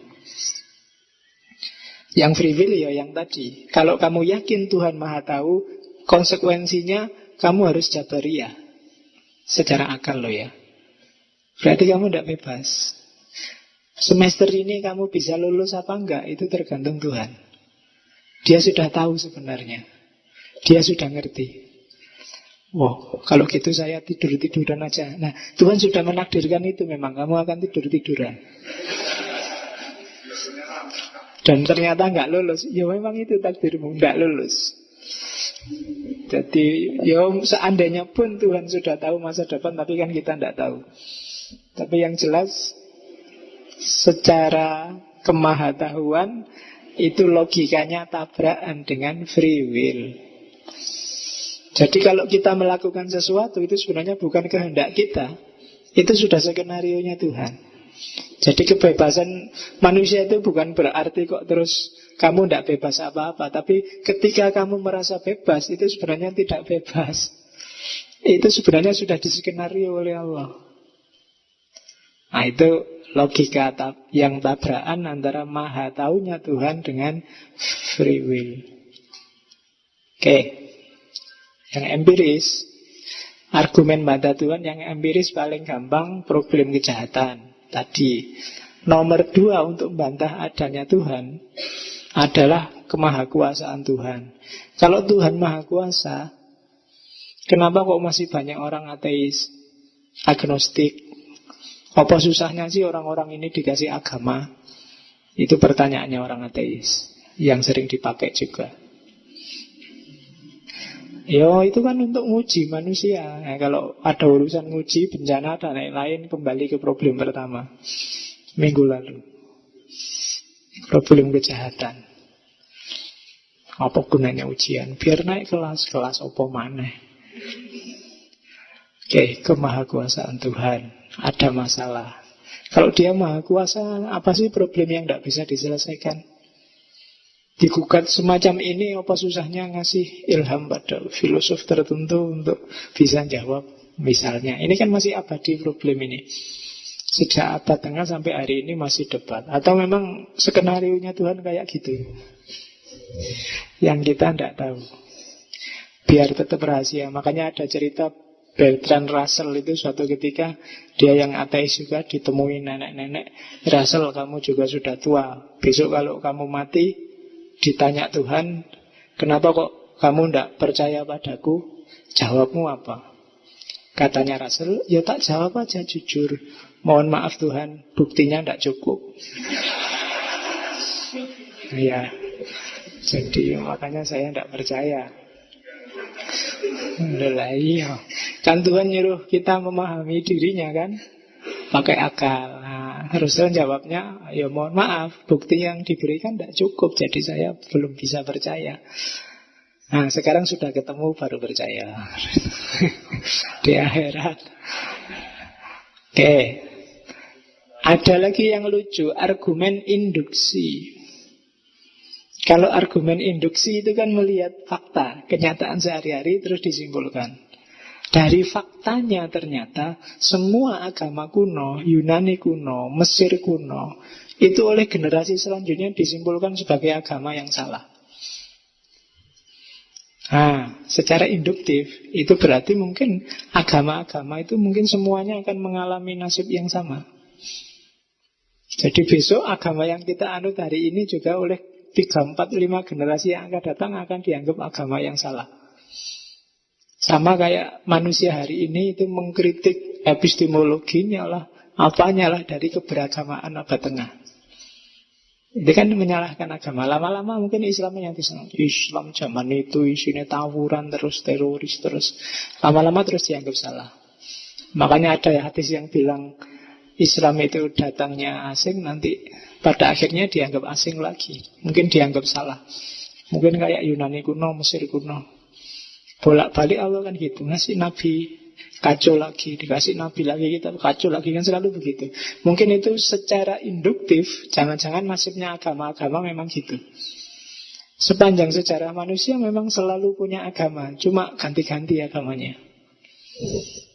[SPEAKER 1] Yang free will ya yang tadi. Kalau kamu yakin Tuhan Maha Tahu, konsekuensinya kamu harus jabariyah. Secara akal loh ya. Berarti kamu tidak bebas. Semester ini kamu bisa lulus apa enggak, itu tergantung Tuhan. Dia sudah tahu sebenarnya. Dia sudah ngerti. Wow, kalau gitu saya tidur-tiduran aja. Nah, Tuhan sudah menakdirkan itu, memang kamu akan tidur-tiduran. Dan ternyata nggak lulus. Ya memang itu takdirmu, nggak lulus. Jadi ya seandainya pun Tuhan sudah tahu masa depan, tapi kan kita nggak tahu. Tapi yang jelas secara kemahatauan itu logikanya tabrakan dengan free will. Jadi kalau kita melakukan sesuatu itu sebenarnya bukan kehendak kita. Itu sudah skenarionya Tuhan. Jadi kebebasan manusia itu bukan berarti kok terus kamu tidak bebas apa-apa. Tapi ketika kamu merasa bebas, itu sebenarnya tidak bebas. Itu sebenarnya sudah diskenario oleh Allah. Nah itu logika yang tabrakan antara maha taunya Tuhan dengan free will. Oke. Yang empiris, argumen bantah Tuhan yang empiris paling gampang problem kejahatan tadi. Nomor 2 untuk membantah adanya Tuhan adalah kemahakuasaan Tuhan. Kalau Tuhan maha kuasa, kenapa kok masih banyak orang ateis, agnostik? Apa susahnya sih orang-orang ini dikasih agama? Itu pertanyaannya orang ateis yang sering dipakai juga. Yo itu kan untuk nguji manusia. Nah, kalau ada urusan nguji, bencana dan lain-lain, kembali ke problem pertama minggu lalu. Problem kejahatan. Apa gunanya ujian? Biar naik kelas apa maneh. Oke, kemahakuasaan Tuhan. Ada masalah. Kalau dia maha kuasa, apa sih problem yang tidak bisa diselesaikan? Digugat semacam ini, apa susahnya ngasih ilham pada filosof tertentu untuk bisa jawab? Misalnya, ini kan masih abadi problem ini. Sejak abad tengah sampai hari ini masih debat. Atau memang skenarionya Tuhan kayak gitu, yang kita tidak tahu. Biar tetap rahasia. Makanya ada cerita Bertrand Russell itu suatu ketika dia yang ateis juga ditemui nenek-nenek. Russell, kamu juga sudah tua. Besok kalau kamu mati, ditanya Tuhan, kenapa kok kamu tidak percaya padaku? Jawabmu apa? Katanya Russell, ya tak jawab aja jujur. Mohon maaf Tuhan, buktinya tidak cukup. Ya, jadi makanya saya tidak percaya. Iya. Kan Tuhan nyuruh kita memahami dirinya kan, pakai akal. Nah, harusnya jawabnya, ya mohon maaf, bukti yang diberikan tidak cukup, jadi saya belum bisa percaya. Nah sekarang sudah ketemu baru percaya. Di akhirat. Oke. Ada lagi yang lucu, argumen induksi. Kalau argumen induksi itu kan melihat fakta, kenyataan sehari-hari terus disimpulkan. Dari faktanya ternyata semua agama kuno, Yunani kuno, Mesir kuno, itu oleh generasi selanjutnya disimpulkan sebagai agama yang salah. Nah, secara induktif itu berarti mungkin agama-agama itu mungkin semuanya akan mengalami nasib yang sama. Jadi besok agama yang kita anut hari ini juga oleh 3, 4, 5 generasi yang akan datang akan dianggap agama yang salah. Sama kayak manusia hari ini itu mengkritik epistemologinya lah, apanya lah dari keberagamaan abad tengah. Itu kan menyalahkan agama. Lama-lama mungkin Islamnya yang diserang. Islam zaman itu isinya tawuran terus, teroris terus. Lama-lama terus dianggap salah. Makanya ada hadis yang bilang Islam itu datangnya asing, nanti pada akhirnya dianggap asing lagi. Mungkin dianggap salah. Mungkin kayak Yunani kuno, Mesir kuno. Bolak-balik Allah kan gitu. Ngasih Nabi, kacau lagi. Dikasih Nabi lagi, kita kacau lagi. Kan selalu begitu. Mungkin itu secara induktif, jangan-jangan nasibnya agama-agama memang gitu. Sepanjang sejarah manusia memang selalu punya agama, cuma ganti-ganti agamanya.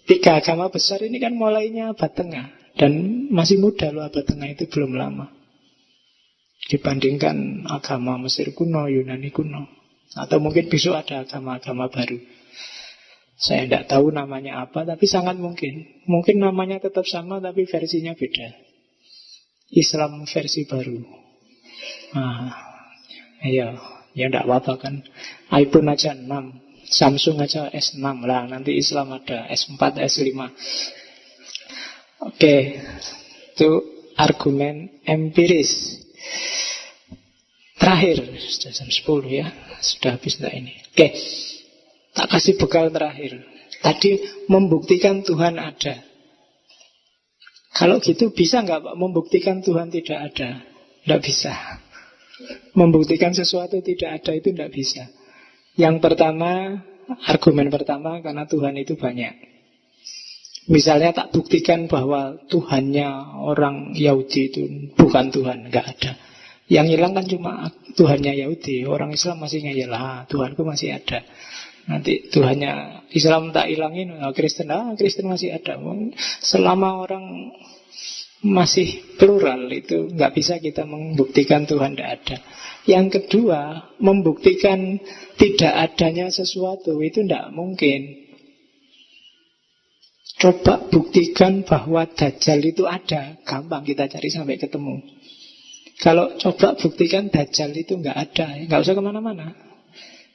[SPEAKER 1] 3 agama besar ini kan mulainya abad tengah. Dan masih muda loh abad tengah itu, belum lama dibandingkan agama Mesir kuno, Yunani kuno. Atau mungkin besok ada agama-agama baru. Saya tidak tahu namanya apa, tapi sangat mungkin. Mungkin namanya tetap sama, tapi versinya beda. Islam versi baru. Nah, iya, ya enggak apa-apa kan. iPhone aja 6, Samsung aja S6 lah, nanti Islam ada S4, S5. Oke, itu argumen empiris. Terakhir, sudah jam 10 ya, sudah habis enggak ini. Oke, tak kasih bekal terakhir. Tadi membuktikan Tuhan ada. Kalau gitu bisa nggak Pak membuktikan Tuhan tidak ada? Nggak bisa. Membuktikan sesuatu tidak ada itu nggak bisa. Yang pertama, argumen pertama, karena Tuhan itu banyak. Misalnya tak buktikan bahwa Tuhannya orang Yahudi itu bukan Tuhan, nggak ada. Yang hilang kan cuma Tuhannya Yahudi. Orang Islam masih ngeyel, Tuhanku masih ada. Nanti Tuhannya Islam tak hilangin, Kristen masih ada. Selama orang masih plural itu nggak bisa kita membuktikan Tuhan tidak ada. Yang kedua, membuktikan tidak adanya sesuatu itu tidak mungkin. Coba buktikan bahwa Dajjal itu ada, gampang kita cari sampai ketemu. Kalau coba buktikan Dajjal itu nggak ada, nggak usah kemana-mana.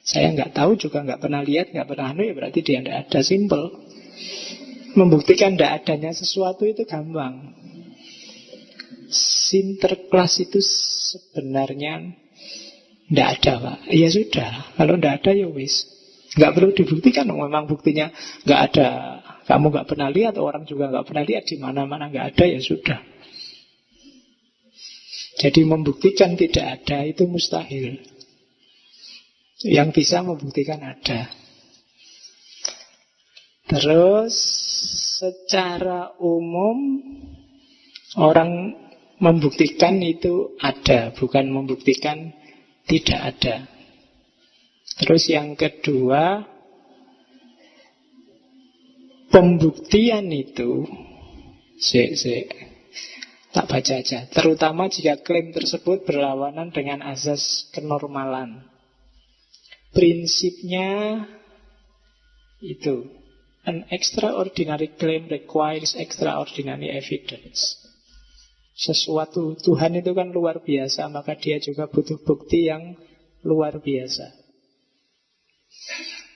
[SPEAKER 1] Saya nggak tahu juga, nggak pernah lihat, nggak pernah ya berarti dia nggak ada. Simple. Membuktikan tidak adanya sesuatu itu gampang. Sinterklas itu sebenarnya tidak ada, Pak. Ya sudah, kalau tidak ada ya wis, nggak perlu dibuktikan. Memang buktinya nggak ada. Kamu nggak pernah lihat, orang juga nggak pernah lihat, di mana-mana nggak ada, ya sudah. Jadi membuktikan tidak ada itu mustahil. Yang bisa membuktikan ada. Terus secara umum orang membuktikan itu ada, bukan membuktikan tidak ada. Terus yang kedua, pembuktian itu tak baca aja. Terutama jika klaim tersebut berlawanan dengan azas kenormalan. Prinsipnya itu, an extraordinary claim requires extraordinary evidence. Sesuatu, Tuhan itu kan luar biasa, maka dia juga butuh bukti yang luar biasa.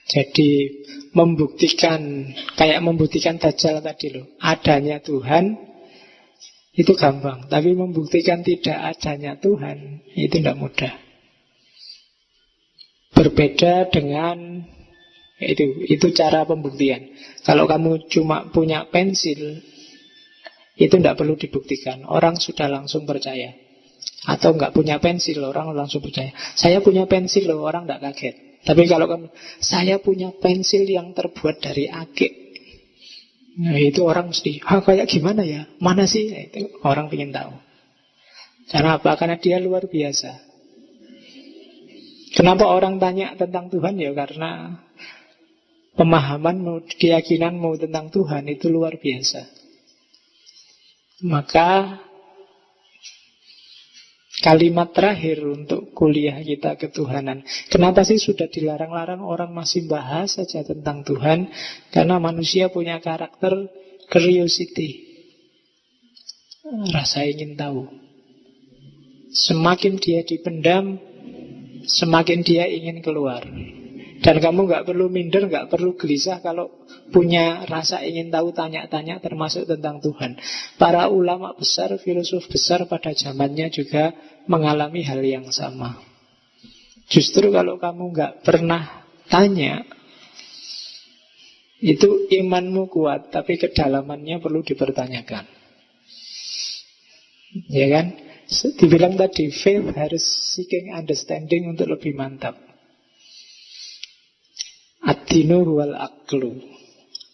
[SPEAKER 1] Jadi membuktikan, kayak membuktikan Dajjal tadi loh, adanya Tuhan itu gampang. Tapi membuktikan tidak adanya Tuhan itu tidak mudah. Berbeda dengan itu cara pembuktian. Kalau kamu cuma punya pensil, itu tidak perlu dibuktikan. Orang sudah langsung percaya. Atau nggak punya pensil, orang langsung percaya. Saya punya pensil loh, orang tidak kaget. Tapi kalau kamu, saya punya pensil yang terbuat dari akik, nah itu orang mesti, kayak gimana ya? Mana sih? Nah, itu orang ingin tahu. Karena apa? Karena dia luar biasa. Kenapa orang tanya tentang Tuhan? Ya karena pemahamanmu, keyakinanmu tentang Tuhan itu luar biasa. Maka kalimat terakhir untuk kuliah kita ketuhanan. Kenapa sih sudah dilarang-larang orang masih bahas saja tentang Tuhan? Karena manusia punya karakter curiosity, rasa ingin tahu. Semakin dia dipendam, semakin dia ingin keluar. Dan kamu nggak perlu minder, nggak perlu gelisah kalau punya rasa ingin tahu, tanya-tanya termasuk tentang Tuhan. Para ulama besar, filosof besar pada zamannya juga mengalami hal yang sama. Justru kalau kamu nggak pernah tanya, itu imanmu kuat, tapi kedalamannya perlu dipertanyakan. Ya kan? Dibilang tadi, faith harus seeking understanding untuk lebih mantap. Ad-dinu huwal aqlu,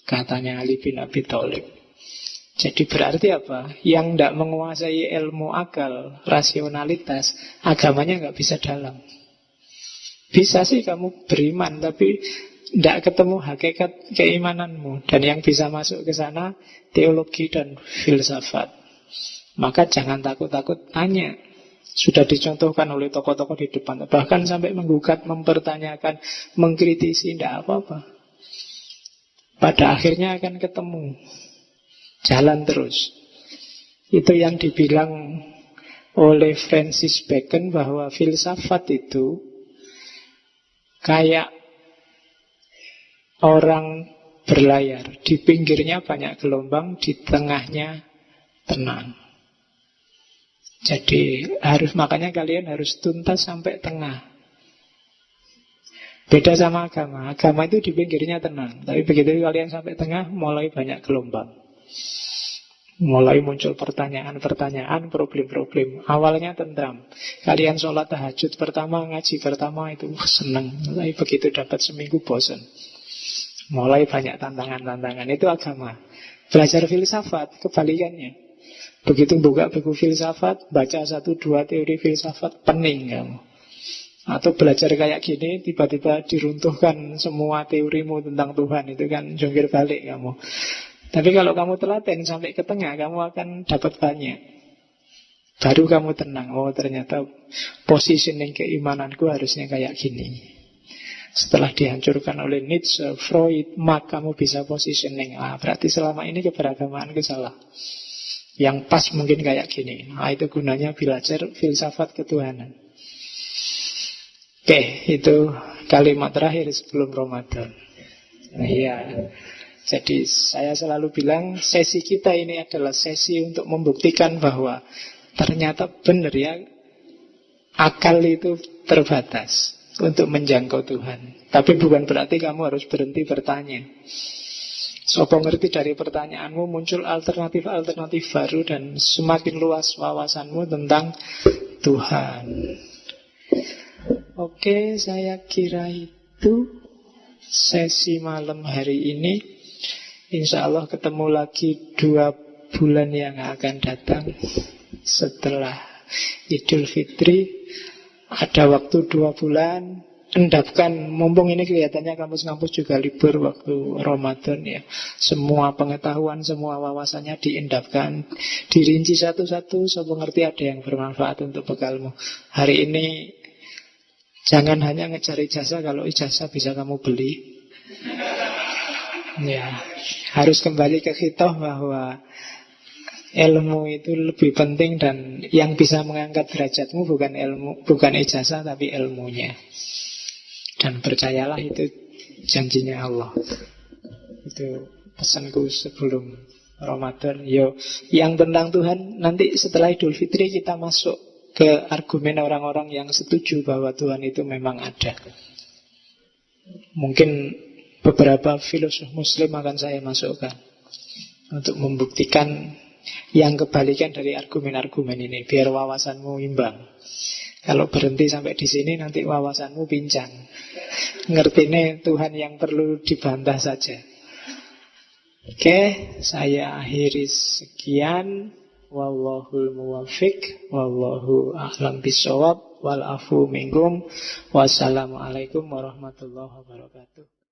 [SPEAKER 1] katanya Ali bin Abi Thalib. Jadi berarti apa? Yang tidak menguasai ilmu akal, rasionalitas, agamanya nggak bisa dalam. Bisa sih kamu beriman, tapi tidak ketemu hakikat keimananmu. Dan yang bisa masuk ke sana teologi dan filsafat. Maka jangan takut-takut tanya. Sudah dicontohkan oleh tokoh-tokoh di depan. Bahkan sampai menggugat, mempertanyakan, mengkritisi, tidak apa-apa. Pada akhirnya akan ketemu. Jalan terus. Itu yang dibilang oleh Francis Bacon bahwa filsafat itu kayak orang berlayar. Di pinggirnya banyak gelombang, di tengahnya tenang. Jadi makanya kalian harus tuntas sampai tengah. Beda sama agama. Agama itu di pinggirnya tenang, tapi begitu kalian sampai tengah, mulai banyak gelombang. Mulai muncul pertanyaan-pertanyaan, problem-problem. Awalnya tentram. Kalian sholat tahajud pertama, ngaji pertama itu seneng. Tapi begitu dapat seminggu bosan. Mulai banyak tantangan-tantangan. Itu agama. Belajar filsafat, kebalikannya. Begitu buka buku filsafat, baca 1-2 teori filsafat, pening kamu. Atau belajar kayak gini, tiba-tiba diruntuhkan semua teorimu tentang Tuhan. Itu kan jungkir balik kamu. Tapi kalau kamu telaten sampai ke tengah, kamu akan dapat banyak. Baru kamu tenang. Oh, ternyata positioning keimananku harusnya kayak gini. Setelah dihancurkan oleh Nietzsche, Freud, Marx, kamu bisa positioning. Berarti selama ini keberagamaanku salah. Yang pas mungkin kayak gini. Itu gunanya belajar filsafat ketuhanan. Oke, itu kalimat terakhir sebelum Ramadan. Iya. Jadi saya selalu bilang sesi kita ini adalah sesi untuk membuktikan bahwa ternyata benar ya, akal itu terbatas untuk menjangkau Tuhan. Tapi bukan berarti kamu harus berhenti bertanya. Sopo ngerti dari pertanyaanmu muncul alternatif-alternatif baru dan semakin luas wawasanmu tentang Tuhan. Oke, saya kira itu sesi malam hari ini. Insya Allah ketemu lagi 2 bulan yang akan datang setelah Idul Fitri. Ada waktu 2 bulan. Endapkan, mumpung ini kelihatannya kampus-kampus juga libur waktu Ramadan ya. Semua pengetahuan, semua wawasannya diendapkan, dirinci satu-satu, so mengerti ada yang bermanfaat untuk bekalmu. Hari ini jangan hanya ngejar ijazah, kalau ijazah bisa kamu beli. Ya, harus kembali ke khitoh bahwa ilmu itu lebih penting dan yang bisa mengangkat derajatmu bukan ilmu, bukan ijazah tapi ilmunya. Dan percayalah itu janjinya Allah. Itu pesanku sebelum Ramadan. Yang tentang Tuhan nanti setelah Idul Fitri kita masuk ke argumen orang-orang yang setuju bahwa Tuhan itu memang ada. Mungkin beberapa filosof Muslim akan saya masukkan untuk membuktikan yang kebalikan dari argumen-argumen ini, biar wawasanmu imbang. Kalau berhenti sampai di sini nanti wawasanmu pincang. Ngertine Tuhan yang perlu dibantah saja. Oke, saya akhiri sekian. Wallahul muwaffiq, wallahu a'lam bishawab, wal afu minkum. Wassalamualaikum warahmatullahi wabarakatuh.